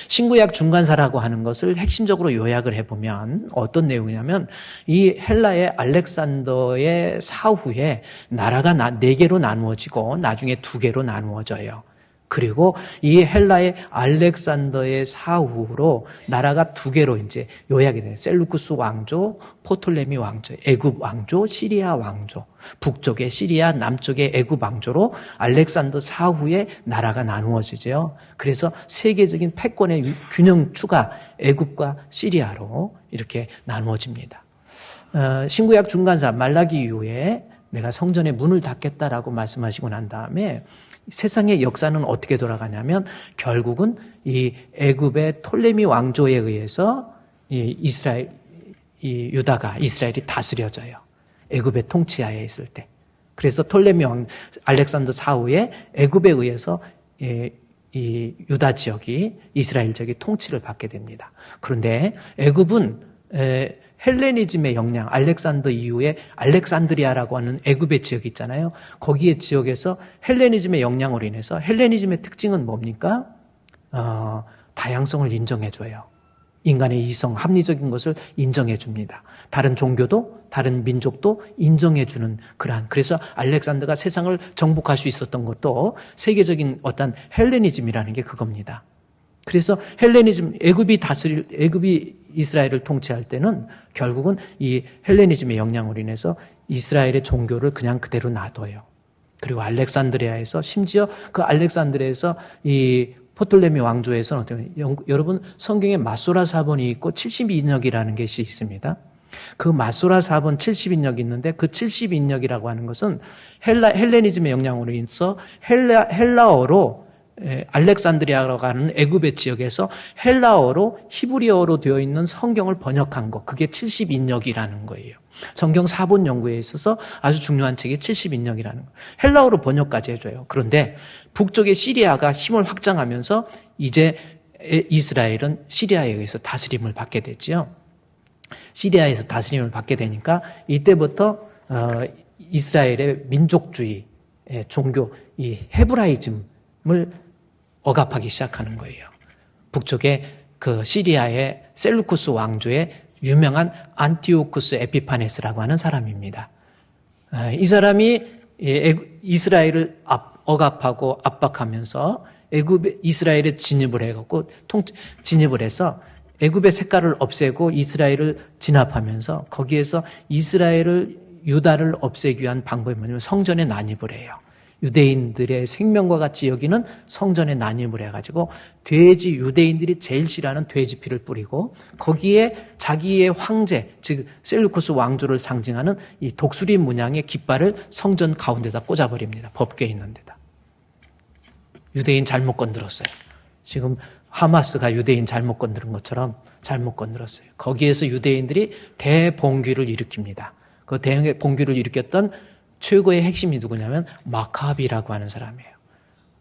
신구약 중간사라고 하는 것을 핵심적으로 요약을 해보면 어떤 내용이냐면 이 헬라의 알렉산더의 사후에 나라가 4개로 나누어지고 나중에 2개로 나누어져요. 그리고 이 헬라의 알렉산더의 사후로 나라가 2개로 이제 요약이 돼요. 셀루쿠스 왕조, 포톨레미 왕조, 애굽 왕조, 시리아 왕조. 북쪽의 시리아, 남쪽의 애굽 왕조로 알렉산더 사후에 나라가 나누어지죠. 그래서 세계적인 패권의 균형추가 애굽과 시리아로 이렇게 나누어집니다. 신구약 중간사 말라기 이후에 내가 성전의 문을 닫겠다라고 말씀하시고 난 다음에 세상의 역사는 어떻게 돌아가냐면 결국은 이 애굽의 톨레미 왕조에 의해서 유다가 이스라엘이 다스려져요. 애굽의 통치하에 있을 때. 그래서 톨레미 왕 알렉산더 사후에 애굽에 의해서 이 유다 지역이 이스라엘 지역이 통치를 받게 됩니다. 그런데 애굽은 헬레니즘의 영향, 알렉산더 이후에 알렉산드리아라고 하는 애굽의 지역이 있잖아요. 거기에 지역에서 헬레니즘의 영향으로 인해서 헬레니즘의 특징은 뭡니까? 다양성을 인정해줘요. 인간의 이성, 합리적인 것을 인정해줍니다. 다른 종교도, 다른 민족도 인정해주는 그래서 알렉산더가 세상을 정복할 수 있었던 것도 세계적인 어떤 헬레니즘이라는 게 그겁니다. 그래서 헬레니즘, 애굽이 이스라엘을 통치할 때는 결국은 이 헬레니즘의 영향으로 인해서 이스라엘의 종교를 그냥 그대로 놔둬요. 그리고 알렉산드리아에서 심지어 그 알렉산드리아에서 이 포톨레미 왕조에서는 여러분 성경에 마소라 사본이 있고 72인역이라는 것이 있습니다. 그 마소라 사본 70인역이 있는데 그 70인역이라고 하는 것은 헬레니즘의 영향으로 인해서 헬라어로 알렉산드리아라고 하는 애굽의 지역에서 헬라어로 히브리어로 되어 있는 성경을 번역한 것, 그게 70인역이라는 거예요. 성경 사본 연구에 있어서 아주 중요한 책이 70인역이라는 거예요. 헬라어로 번역까지 해줘요. 그런데 북쪽의 시리아가 힘을 확장하면서 이제 이스라엘은 시리아에 의해서 다스림을 받게 됐지요. 시리아에서 다스림을 받게 되니까 이때부터 이스라엘의 민족주의, 종교, 이 헤브라이즘을 억압하기 시작하는 거예요. 북쪽의 그 시리아의 셀루쿠스 왕조의 유명한 안티오쿠스 에피파네스라고 하는 사람입니다. 이 사람이 이스라엘을 억압하고 압박하면서 이스라엘에 진입을 해갖고 진입을 해서 애굽의 색깔을 없애고 이스라엘을 진압하면서 거기에서 유다를 없애기 위한 방법이 뭐냐면 성전에 난입을 해요. 유대인들의 생명과 같이 여기는 성전에 난입을 해가지고 유대인들이 제일 싫어하는 돼지 피를 뿌리고 거기에 자기의 황제, 즉 셀루쿠스 왕조를 상징하는 이 독수리 문양의 깃발을 성전 가운데다 꽂아버립니다. 법궤 있는 데다. 유대인 잘못 건드렸어요. 지금 하마스가 유대인 잘못 건드린 것처럼 잘못 건드렸어요. 거기에서 유대인들이 대봉기를 일으킵니다. 그 대봉기를 일으켰던 최고의 핵심이 누구냐면 마카비라고 하는 사람이에요.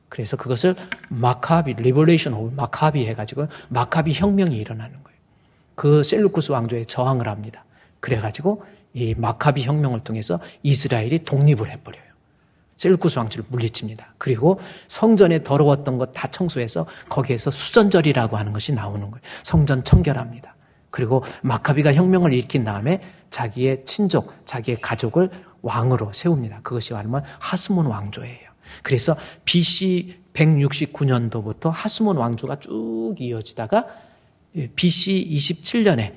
그래서 그것을 리버레이션 오브 마카비 해가지고 마카비 혁명이 일어나는 거예요. 그 셀루쿠스 왕조에 저항을 합니다. 그래가지고 이 마카비 혁명을 통해서 이스라엘이 독립을 해버려요. 셀루쿠스 왕조를 물리칩니다. 그리고 성전에 더러웠던 것 다 청소해서 거기에서 수전절이라고 하는 것이 나오는 거예요. 성전 청결합니다. 그리고 마카비가 혁명을 일으킨 다음에 자기의 친족, 자기의 가족을 왕으로 세웁니다. 그것이 말하면 하스몬 왕조예요. 그래서 BC 169년도부터 하스몬 왕조가 쭉 이어지다가 BC 27년에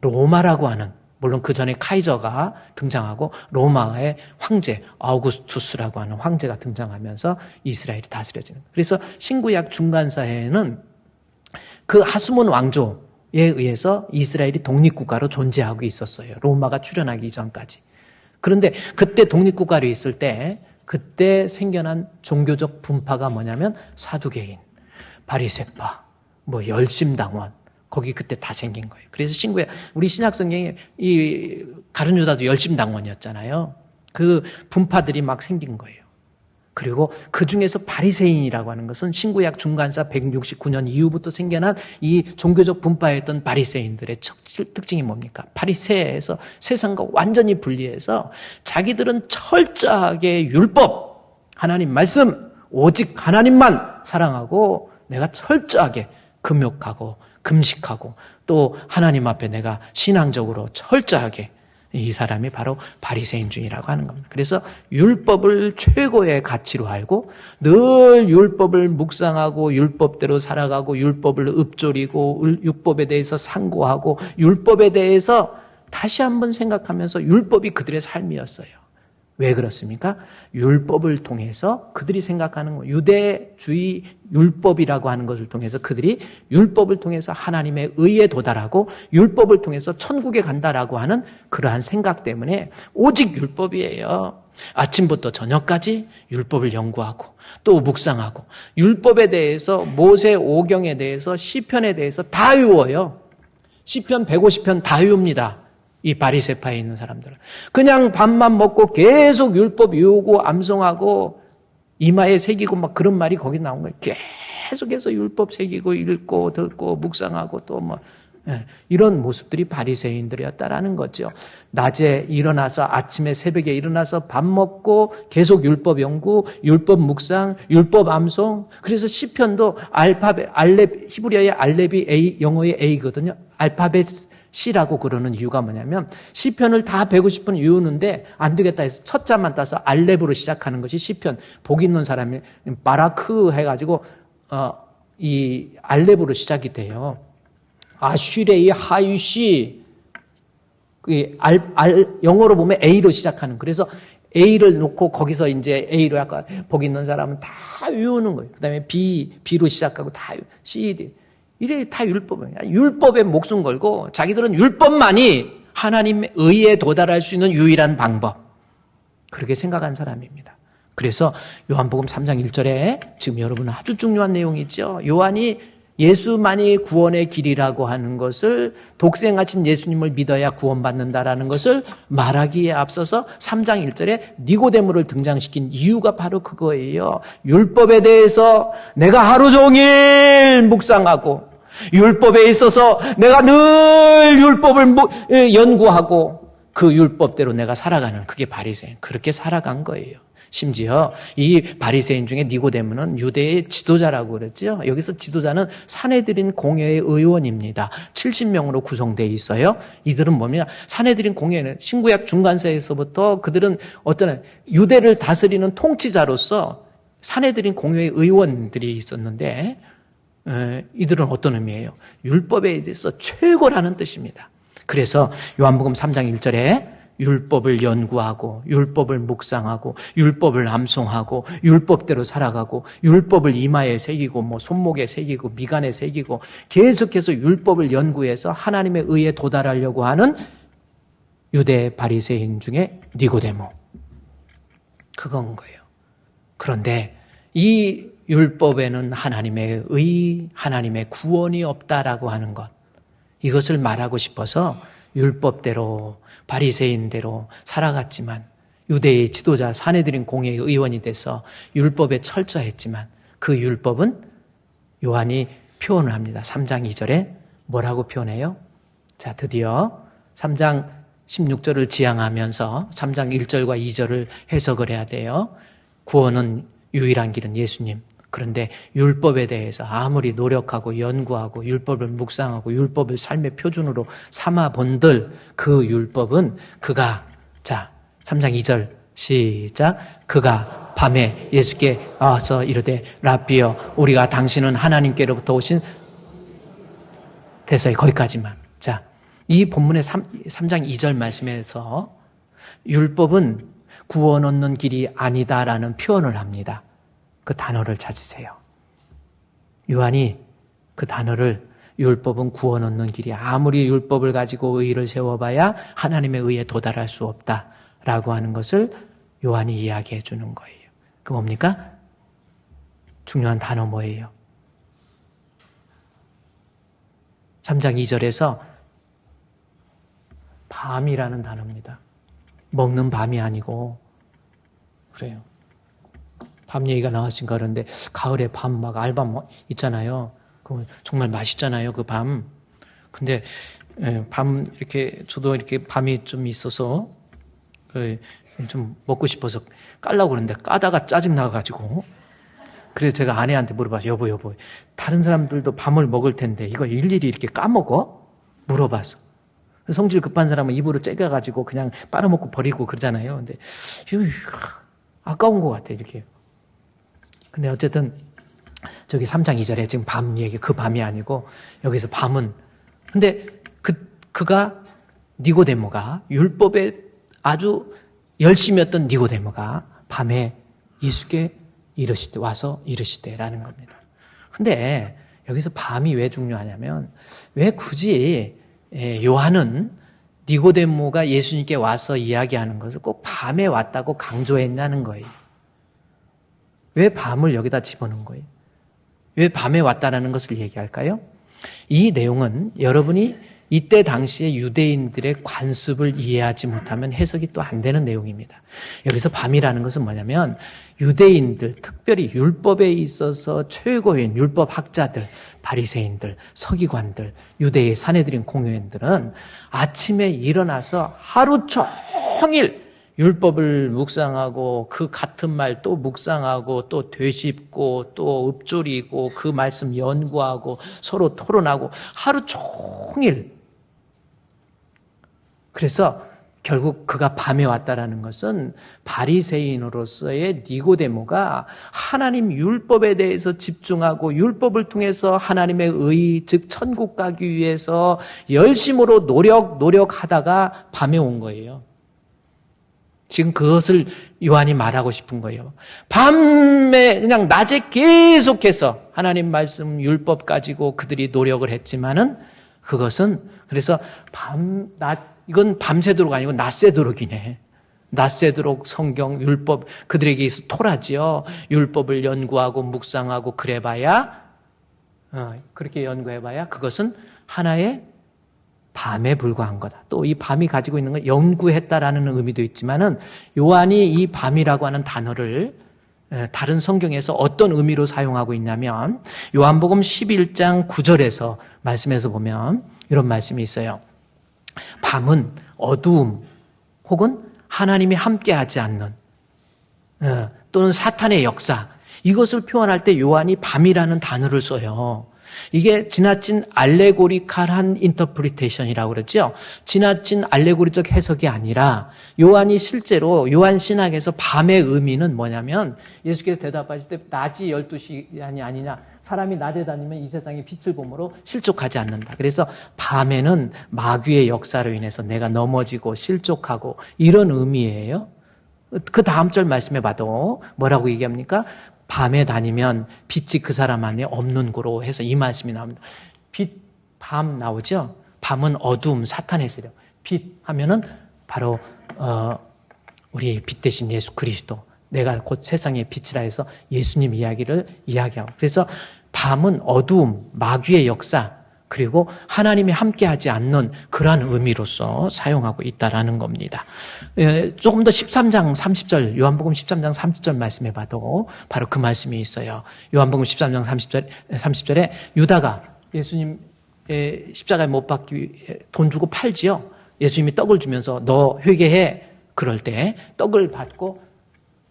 로마라고 하는, 물론 그 전에 카이저가 등장하고 로마의 황제 아우구스투스라고 하는 황제가 등장하면서 이스라엘이 다스려지는 거예요. 그래서 신구약 중간사에는 그 하스몬 왕조에 의해서 이스라엘이 독립국가로 존재하고 있었어요. 로마가 출현하기 전까지. 그런데 그때 독립국가로 있을 때 그때 생겨난 종교적 분파가 뭐냐면 사두개인, 바리새파, 열심당원, 거기 그때 다 생긴 거예요. 그래서 우리 신약성경에 이 가룟유다도 열심당원이었잖아요. 그 분파들이 막 생긴 거예요. 그리고 그 중에서 바리새인이라고 하는 것은 신구약 중간사 169년 이후부터 생겨난 이 종교적 분파였던 바리새인들의 특징이 뭡니까? 바리새에서 세상과 완전히 분리해서 자기들은 철저하게 율법, 하나님 말씀, 오직 하나님만 사랑하고 내가 철저하게 금욕하고 금식하고 또 하나님 앞에 내가 신앙적으로 철저하게, 이 사람이 바로 바리새인 중이라고 하는 겁니다. 그래서 율법을 최고의 가치로 알고 늘 율법을 묵상하고 율법대로 살아가고 율법을 읊조리고 율법에 대해서 상고하고 율법에 대해서 다시 한번 생각하면서 율법이 그들의 삶이었어요. 왜 그렇습니까? 율법을 통해서 그들이 생각하는 거, 유대주의 율법이라고 하는 것을 통해서 그들이 율법을 통해서 하나님의 의에 도달하고 율법을 통해서 천국에 간다라고 하는 그러한 생각 때문에 오직 율법이에요. 아침부터 저녁까지 율법을 연구하고 또 묵상하고 율법에 대해서 모세 오경에 대해서 시편에 대해서 다 외워요. 시편 150편 다 외웁니다. 이 바리새파에 있는 사람들은 그냥 밥만 먹고 계속 율법 외우고 암송하고 이마에 새기고 막 그런 말이 거기 나온 거예요. 계속해서 율법 새기고 읽고 듣고 묵상하고 또 뭐 이런 모습들이 바리새인들이었다라는 거죠. 낮에 일어나서 아침에 새벽에 일어나서 밥 먹고 계속 율법 연구, 율법 묵상, 율법 암송. 그래서 시편도 히브리어의 알렙이 A, 영어의 A거든요. 알파벳 C라고 그러는 이유가 뭐냐면 시편을 다 150번 외우는데 안 되겠다 해서 첫 자만 따서 알렙으로 시작하는 것이 시편. 복 있는 사람이 바라크 해가지고 이 알렙으로 시작이 돼요. 아슈레이 하유시 영어로 보면 A로 시작하는. 그래서 A를 놓고 거기서 이제 A로 약간 복 있는 사람은 다 외우는 거예요. 그다음에 B로 시작하고 다 C, D. 이래 다 율법이에요. 율법에 목숨 걸고 자기들은 율법만이 하나님의 의에 도달할 수 있는 유일한 방법. 그렇게 생각한 사람입니다. 그래서 요한복음 3장 1절에 지금 여러분은 아주 중요한 내용이죠. 요한이 예수만이 구원의 길이라고 하는 것을, 독생하신 예수님을 믿어야 구원받는다라는 것을 말하기에 앞서서 3장 1절에 니고데모를 등장시킨 이유가 바로 그거예요. 율법에 대해서 내가 하루 종일 묵상하고 율법에 있어서 내가 늘 율법을 연구하고 그 율법대로 내가 살아가는, 그게 바리새인. 그렇게 살아간 거예요. 심지어 이 바리새인 중에 니고데모는 유대의 지도자라고 그랬죠. 여기서 지도자는 산헤드린 공회의 의원입니다. 70명으로 구성되어 있어요. 이들은 뭡니까? 산헤드린 공회는 신구약 중간세에서부터 그들은 어떤 유대를 다스리는 통치자로서 산헤드린 공회의 의원들이 있었는데, 이들은 어떤 의미예요? 율법에 대해서 최고라는 뜻입니다. 그래서 요한복음 3장 1절에 율법을 연구하고 율법을 묵상하고 율법을 암송하고 율법대로 살아가고 율법을 이마에 새기고 뭐 손목에 새기고 미간에 새기고 계속해서 율법을 연구해서 하나님의 의에 도달하려고 하는 유대 바리새인 중에 니고데모, 그건 거예요. 그런데 이 율법에는 하나님의 의, 하나님의 구원이 없다라고 하는 것, 이것을 말하고 싶어서 율법대로 바리새인대로 살아갔지만, 유대의 지도자 산헤드린 공회의 의원이 돼서 율법에 철저했지만 그 율법은 요한이 표현을 합니다. 3장 2절에 뭐라고 표현해요? 자, 드디어 3장 16절을 지향하면서 3장 1절과 2절을 해석을 해야 돼요. 구원은 유일한 길은 예수님. 그런데 율법에 대해서 아무리 노력하고 연구하고 율법을 묵상하고 율법을 삶의 표준으로 삼아본들 그 율법은 그가, 자 3장 2절 시작, 그가 밤에 예수께 와서 이르되 라비여 우리가 당신은 하나님께로부터 오신 됐어요. 거기까지만. 자, 이 본문의 3장 2절 말씀에서 율법은 구원 얻는 길이 아니다라는 표현을 합니다. 그 단어를 찾으세요. 요한이 그 단어를, 율법은 구원 얻는 길이, 아무리 율법을 가지고 의를 세워봐야 하나님의 의에 도달할 수 없다라고 하는 것을 요한이 이야기해 주는 거예요. 그 뭡니까? 중요한 단어 뭐예요? 3장 2절에서 밤이라는 단어입니다. 먹는 밤이 아니고, 그래요. 밤 얘기가 나왔으니까 그런데 가을에 밤 막 알밤 있잖아요. 그 정말 맛있잖아요, 그 밤. 근데 밤 이렇게 저도 이렇게 밤이 좀 있어서 좀 먹고 싶어서 깔라고 그러는데 까다가 짜증 나가지고 그래서 제가 아내한테 물어봤어요. 여보, 다른 사람들도 밤을 먹을 텐데 이거 일일이 이렇게 까먹어? 물어봤어. 성질 급한 사람은 입으로 째가지고 그냥 빨아먹고 버리고 그러잖아요. 근데 아까운 것 같아, 이렇게. 근데 어쨌든 저기 3장 2절에 지금 밤 얘기, 그 밤이 아니고 여기서 밤은, 근데 그가 니고데모가, 율법에 아주 열심이었던 니고데모가 밤에 예수께 와서 이르시되라는 겁니다. 근데 여기서 밤이 왜 중요하냐면, 왜 굳이 요한은 니고데모가 예수님께 와서 이야기하는 것을 꼭 밤에 왔다고 강조했냐는 거예요. 왜 밤을 여기다 집어넣은 거예요? 왜 밤에 왔다라는 것을 얘기할까요? 이 내용은 여러분이 이때 당시에 유대인들의 관습을 이해하지 못하면 해석이 또 안 되는 내용입니다. 여기서 밤이라는 것은 뭐냐면, 유대인들, 특별히 율법에 있어서 최고인 율법학자들, 바리새인들, 서기관들, 유대의 사내들인 공회인들은 아침에 일어나서 하루 종일 율법을 묵상하고 그 같은 말 또 묵상하고 또 되씹고 또 읊조리고 그 말씀 연구하고 서로 토론하고 하루 종일. 그래서 결국 그가 밤에 왔다라는 것은 바리새인으로서의 니고데모가 하나님 율법에 대해서 집중하고 율법을 통해서 하나님의 의, 즉 천국 가기 위해서 열심으로 노력하다가 밤에 온 거예요. 지금 그것을 요한이 말하고 싶은 거예요. 밤에 그냥 낮에 계속해서 하나님 말씀 율법 가지고 그들이 노력을 했지만은 그것은, 그래서 이건 밤새도록 아니고 낮새도록이네. 낮새도록 성경 율법 그들에게 있어 토라지요. 율법을 연구하고 묵상하고 그렇게 연구해봐야 그것은 하나의 밤에 불과한 거다. 또 이 밤이 가지고 있는 건 연구했다라는 의미도 있지만은, 요한이 이 밤이라고 하는 단어를 다른 성경에서 어떤 의미로 사용하고 있냐면, 요한복음 11장 9절에서 말씀에서 보면 이런 말씀이 있어요. 밤은 어두움 혹은 하나님이 함께하지 않는 또는 사탄의 역사, 이것을 표현할 때 요한이 밤이라는 단어를 써요. 이게 지나친 알레고리칼한 인터프리테이션이라고 그러죠. 지나친 알레고리적 해석이 아니라 요한이 실제로 요한 신학에서 밤의 의미는 뭐냐면, 예수께서 대답하실 때 낮이 12시간이 아니냐, 사람이 낮에 다니면 이 세상의 빛을 보므로 실족하지 않는다. 그래서 밤에는 마귀의 역사로 인해서 내가 넘어지고 실족하고 이런 의미예요. 그 다음 절 말씀해 봐도 뭐라고 얘기합니까? 밤에 다니면 빛이 그 사람 안에 없는 고로 해서 이 말씀이 나옵니다. 밤 나오죠? 밤은 어두움, 사탄의 세력. 빛 하면은 바로 우리 빛 대신 예수 그리스도, 내가 곧 세상의 빛이라 해서 예수님 이야기를 이야기하고, 그래서 밤은 어두움, 마귀의 역사, 그리고 하나님이 함께하지 않는 그러한 의미로서 사용하고 있다라는 겁니다. 조금 더 13장 30절, 요한복음 13장 30절 말씀해 봐도 바로 그 말씀이 있어요. 요한복음 13장 30절에 유다가 예수님 십자가에 못 박기 위해 돈 주고 팔지요. 예수님이 떡을 주면서 너 회개해. 그럴 때 떡을 받고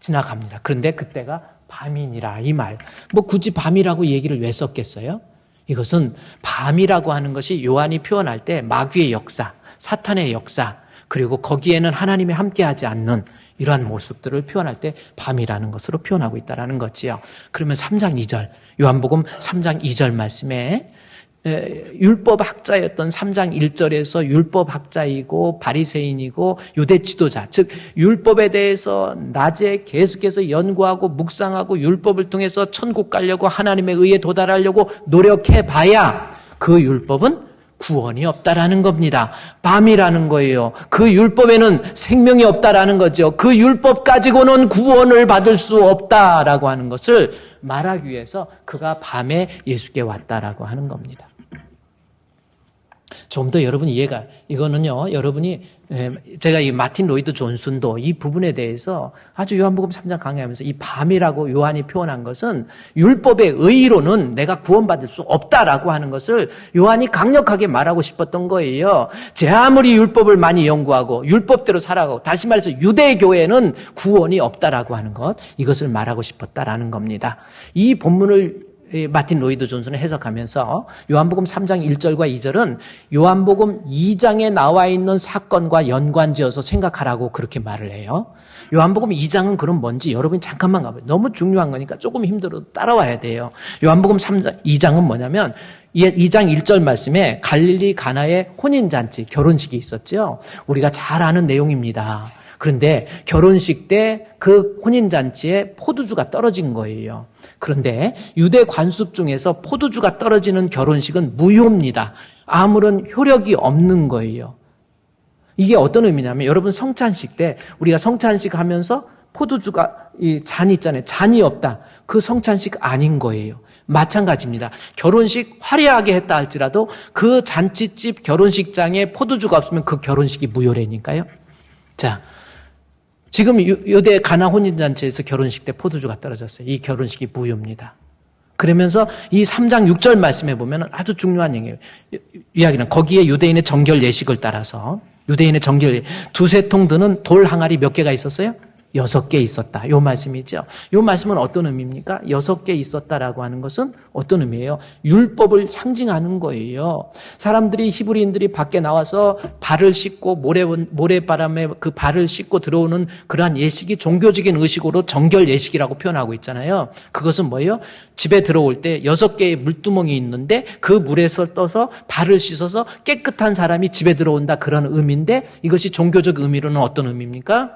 지나갑니다. 그런데 그때가 밤이니라, 이 말. 뭐 굳이 밤이라고 얘기를 왜 썼겠어요? 이것은 밤이라고 하는 것이 요한이 표현할 때 마귀의 역사, 사탄의 역사, 그리고 거기에는 하나님이 함께하지 않는 이러한 모습들을 표현할 때 밤이라는 것으로 표현하고 있다는 거지요. 그러면 3장 2절, 요한복음 3장 2절 말씀에 율법학자였던 3장 1절에서 율법학자이고 바리새인이고 유대 지도자, 즉 율법에 대해서 낮에 계속해서 연구하고 묵상하고 율법을 통해서 천국 가려고 하나님의 의에 도달하려고 노력해봐야 그 율법은 구원이 없다라는 겁니다. 밤이라는 거예요. 그 율법에는 생명이 없다라는 거죠. 그 율법 가지고는 구원을 받을 수 없다라고 하는 것을 말하기 위해서 그가 밤에 예수께 왔다라고 하는 겁니다. 좀 더 여러분 이해가, 이거는요, 여러분이, 제가 이 마틴 로이드 존슨도 이 부분에 대해서 아주 요한복음 3장 강의하면서 이 밤이라고 요한이 표현한 것은 율법의 의의로는 내가 구원받을 수 없다라고 하는 것을 요한이 강력하게 말하고 싶었던 거예요. 제 아무리 율법을 많이 연구하고 율법대로 살아가고, 다시 말해서 유대교회는 구원이 없다라고 하는 것, 이것을 말하고 싶었다라는 겁니다. 이 본문을 마틴 로이드 존슨을 해석하면서 요한복음 3장 1절과 2절은 요한복음 2장에 나와 있는 사건과 연관지어서 생각하라고 그렇게 말을 해요. 요한복음 2장은 그럼 뭔지 여러분이 잠깐만 가봐요. 너무 중요한 거니까 조금 힘들어도 따라와야 돼요. 요한복음 3장 2장은 뭐냐면 2장 1절 말씀에 갈릴리 가나의 혼인잔치, 결혼식이 있었죠. 우리가 잘 아는 내용입니다. 그런데 결혼식 때 그 혼인잔치에 포도주가 떨어진 거예요. 그런데 유대 관습 중에서 포도주가 떨어지는 결혼식은 무효입니다. 아무런 효력이 없는 거예요. 이게 어떤 의미냐면, 여러분 성찬식 때 우리가 성찬식 하면서 포도주가, 이 잔이 있잖아요. 잔이 없다. 그 성찬식 아닌 거예요. 마찬가지입니다. 결혼식 화려하게 했다 할지라도 그 잔치집 결혼식장에 포도주가 없으면 그 결혼식이 무효라니까요. 자, 지금 유대 가나 혼인잔치에서 결혼식 때 포도주가 떨어졌어요. 이 결혼식이 무효입니다. 그러면서 이 3장 6절 말씀해 보면 아주 중요한 얘기예요. 이야기는 거기에 유대인의 정결 예식을 따라서, 유대인의 정결, 두세 통 드는 돌 항아리 몇 개가 있었어요? 6개 있었다. 요 말씀이죠. 요 말씀은 어떤 의미입니까? 6개 있었다라고 하는 것은 어떤 의미예요? 율법을 상징하는 거예요. 사람들이, 히브리인들이 밖에 나와서 발을 씻고 모래바람에 그 발을 씻고 들어오는 그러한 예식이 종교적인 의식으로 정결 예식이라고 표현하고 있잖아요. 그것은 뭐예요? 집에 들어올 때 6개의 물두멍이 있는데 그 물에서 떠서 발을 씻어서 깨끗한 사람이 집에 들어온다, 그런 의미인데, 이것이 종교적 의미로는 어떤 의미입니까?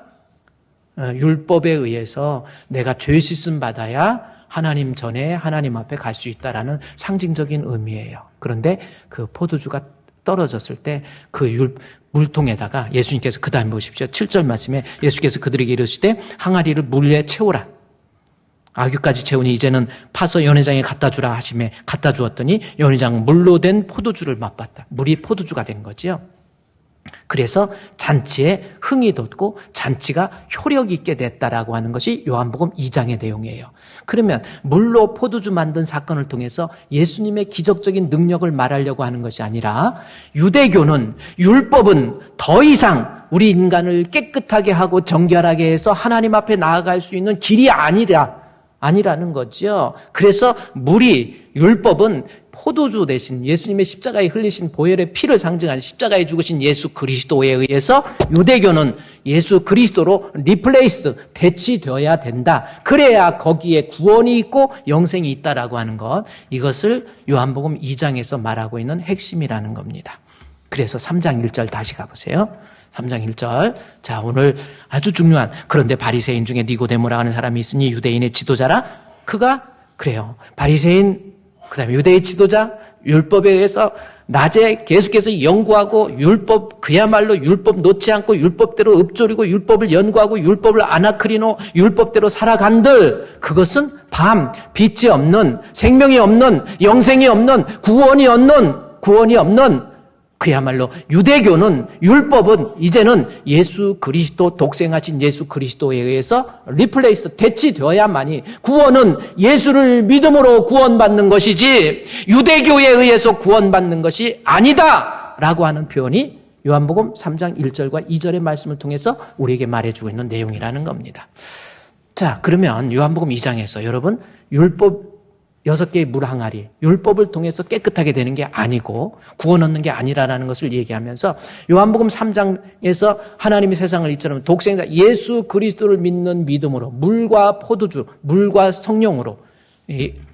율법에 의해서 내가 죄 씻음 받아야 하나님 전에 하나님 앞에 갈 수 있다라는 상징적인 의미예요. 그런데 그 포도주가 떨어졌을 때 그 물통에다가 예수님께서, 그 다음에 보십시오. 7절 말씀에 예수께서 그들에게 이르시되 항아리를 물에 채우라. 아귀까지 채우니 이제는 파서 연회장에 갖다 주라 하시매 갖다 주었더니 연회장은 물로 된 포도주를 맛봤다. 물이 포도주가 된 거지요. 그래서 잔치에 흥이 돋고 잔치가 효력 있게 됐다라고 하는 것이 요한복음 2장의 내용이에요. 그러면 물로 포도주 만든 사건을 통해서 예수님의 기적적인 능력을 말하려고 하는 것이 아니라, 유대교는, 율법은 더 이상 우리 인간을 깨끗하게 하고 정결하게 해서 하나님 앞에 나아갈 수 있는 길이 아니라는 거죠. 그래서 율법은 포도주 대신 예수님의 십자가에 흘리신 보혈의 피를 상징하는 십자가에 죽으신 예수 그리스도에 의해서 유대교는 예수 그리스도로 리플레이스, 대치되어야 된다. 그래야 거기에 구원이 있고 영생이 있다라고 하는 것, 이것을 요한복음 2장에서 말하고 있는 핵심이라는 겁니다. 그래서 3장 1절 다시 가보세요. 3장 1절. 자, 오늘 아주 중요한, 그런데 바리새인 중에 니고데모라 하는 사람이 있으니 유대인의 지도자라. 그가 그래요. 바리새인, 그다음에 유대의 지도자, 율법에 의해서 낮에 계속해서 연구하고 그야말로 율법 놓지 않고 율법대로 읊조리고 율법을 연구하고 율법을 아나크리노 율법대로 살아간들, 그것은 밤, 빛이 없는, 생명이 없는, 영생이 없는, 구원이 없는 그야말로 유대교는, 율법은 이제는 예수 그리스도, 독생하신 예수 그리스도에 의해서 리플레이스, 대치되어야만이, 구원은 예수를 믿음으로 구원받는 것이지 유대교에 의해서 구원받는 것이 아니다 라고 하는 표현이 요한복음 3장 1절과 2절의 말씀을 통해서 우리에게 말해주고 있는 내용이라는 겁니다. 자, 그러면 요한복음 2장에서 여러분, 율법 6개의 물 항아리, 율법을 통해서 깨끗하게 되는 게 아니고 구원 얻는 게 아니라는 것을 얘기하면서, 요한복음 3장에서 하나님이 세상을 이처럼 독생자 예수 그리스도를 믿는 믿음으로, 물과 포도주, 물과 성령으로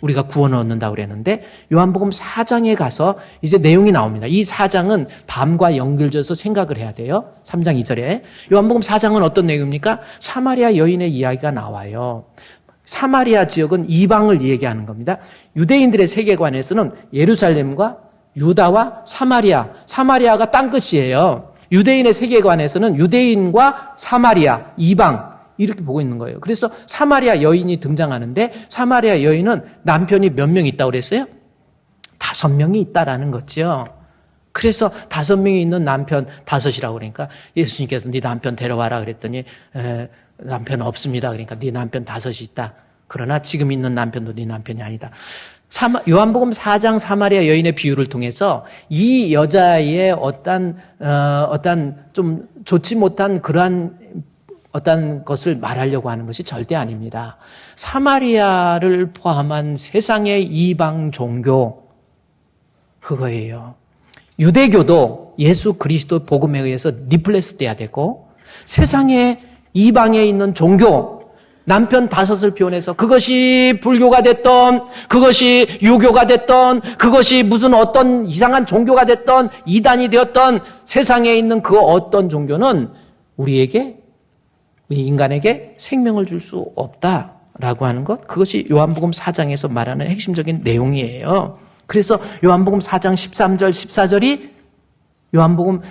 우리가 구원을 얻는다고 그랬는데, 요한복음 4장에 가서 이제 내용이 나옵니다. 이 4장은 밤과 연결져서 생각을 해야 돼요. 3장 2절에. 요한복음 4장은 어떤 내용입니까? 사마리아 여인의 이야기가 나와요. 사마리아 지역은 이방을 얘기하는 겁니다. 유대인들의 세계관에서는 예루살렘과 유다와 사마리아가 땅끝이에요. 유대인의 세계관에서는 유대인과 사마리아, 이방, 이렇게 보고 있는 거예요. 그래서 사마리아 여인이 등장하는데, 사마리아 여인은 남편이 몇 명 있다고 그랬어요? 5명이 있다라는 거죠. 그래서 5명이 있는 남편 5이라고 그러니까 예수님께서 네 남편 데려와라 그랬더니 남편 없습니다. 그러니까 네 남편 5이 있다. 그러나 지금 있는 남편도 네 남편이 아니다. 요한복음 4장 사마리아 여인의 비유를 통해서 이 여자의 어떤 좀 좋지 못한 그러한 어떤 것을 말하려고 하는 것이 절대 아닙니다. 사마리아를 포함한 세상의 이방 종교, 그거예요. 유대교도 예수 그리스도 복음에 의해서 리플레스 돼야 되고, 세상의 이방에 있는 종교, 남편 5을 표현해서 그것이 불교가 됐던, 그것이 유교가 됐던, 그것이 무슨 어떤 이상한 종교가 됐던, 이단이 되었던 세상에 있는 그 어떤 종교는 우리 인간에게 생명을 줄 수 없다라고 하는 것, 그것이 요한복음 4장에서 말하는 핵심적인 내용이에요. 그래서 요한복음 4장 13절, 14절이 요한복음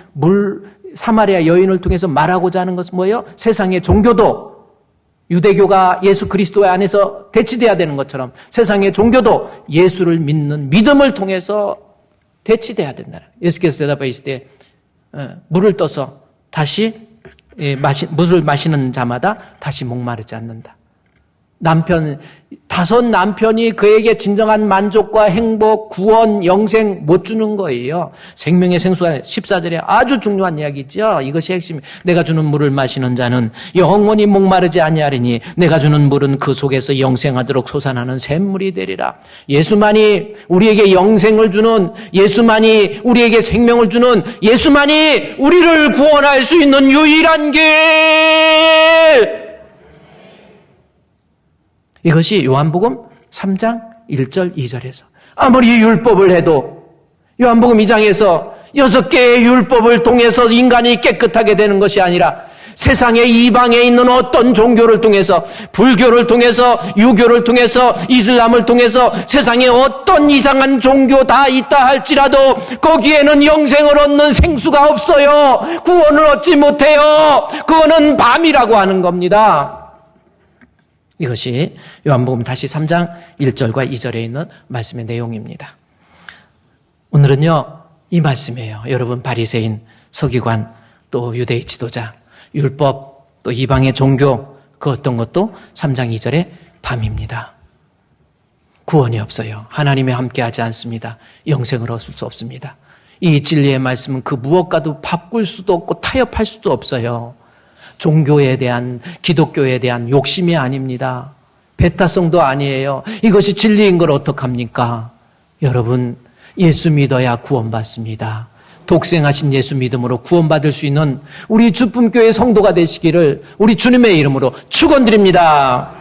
사마리아 여인을 통해서 말하고자 하는 것은 뭐예요? 세상의 종교도 유대교가 예수 그리스도 안에서 대치돼야 되는 것처럼 세상의 종교도 예수를 믿는 믿음을 통해서 대치돼야 된다. 예수께서 대답하시되 물을 떠서 다시 물을 마시는 자마다 다시 목마르지 않는다. 5 남편이 그에게 진정한 만족과 행복, 구원, 영생 못 주는 거예요. 생명의 생수가 14절에 아주 중요한 이야기죠. 이것이 핵심. 내가 주는 물을 마시는 자는 영원히 목마르지 아니하리니 내가 주는 물은 그 속에서 영생하도록 솟아나는 샘물이 되리라. 예수만이 우리에게 영생을 주는, 예수만이 우리에게 생명을 주는, 예수만이 우리를 구원할 수 있는 유일한 길. 이것이 요한복음 3장 1절 2절에서 아무리 율법을 해도 요한복음 2장에서 6개의 율법을 통해서 인간이 깨끗하게 되는 것이 아니라 세상의 이방에 있는 어떤 종교를 통해서, 불교를 통해서, 유교를 통해서, 이슬람을 통해서 세상에 어떤 이상한 종교 다 있다 할지라도 거기에는 영생을 얻는 생수가 없어요. 구원을 얻지 못해요. 그거는 밤이라고 하는 겁니다. 이것이 요한복음 다시 3장 1절과 2절에 있는 말씀의 내용입니다. 오늘은요, 이 말씀이에요. 여러분, 바리새인, 서기관, 또 유대의 지도자, 율법, 또 이방의 종교, 그 어떤 것도 3장 2절의 밤입니다. 구원이 없어요. 하나님이 함께하지 않습니다. 영생을 얻을 수 없습니다. 이 진리의 말씀은 그 무엇과도 바꿀 수도 없고 타협할 수도 없어요. 종교에 대한, 기독교에 대한 욕심이 아닙니다. 배타성도 아니에요. 이것이 진리인 걸 어떡합니까? 여러분, 예수 믿어야 구원받습니다. 독생하신 예수 믿음으로 구원받을 수 있는 우리 주품교회 성도가 되시기를 우리 주님의 이름으로 축원드립니다.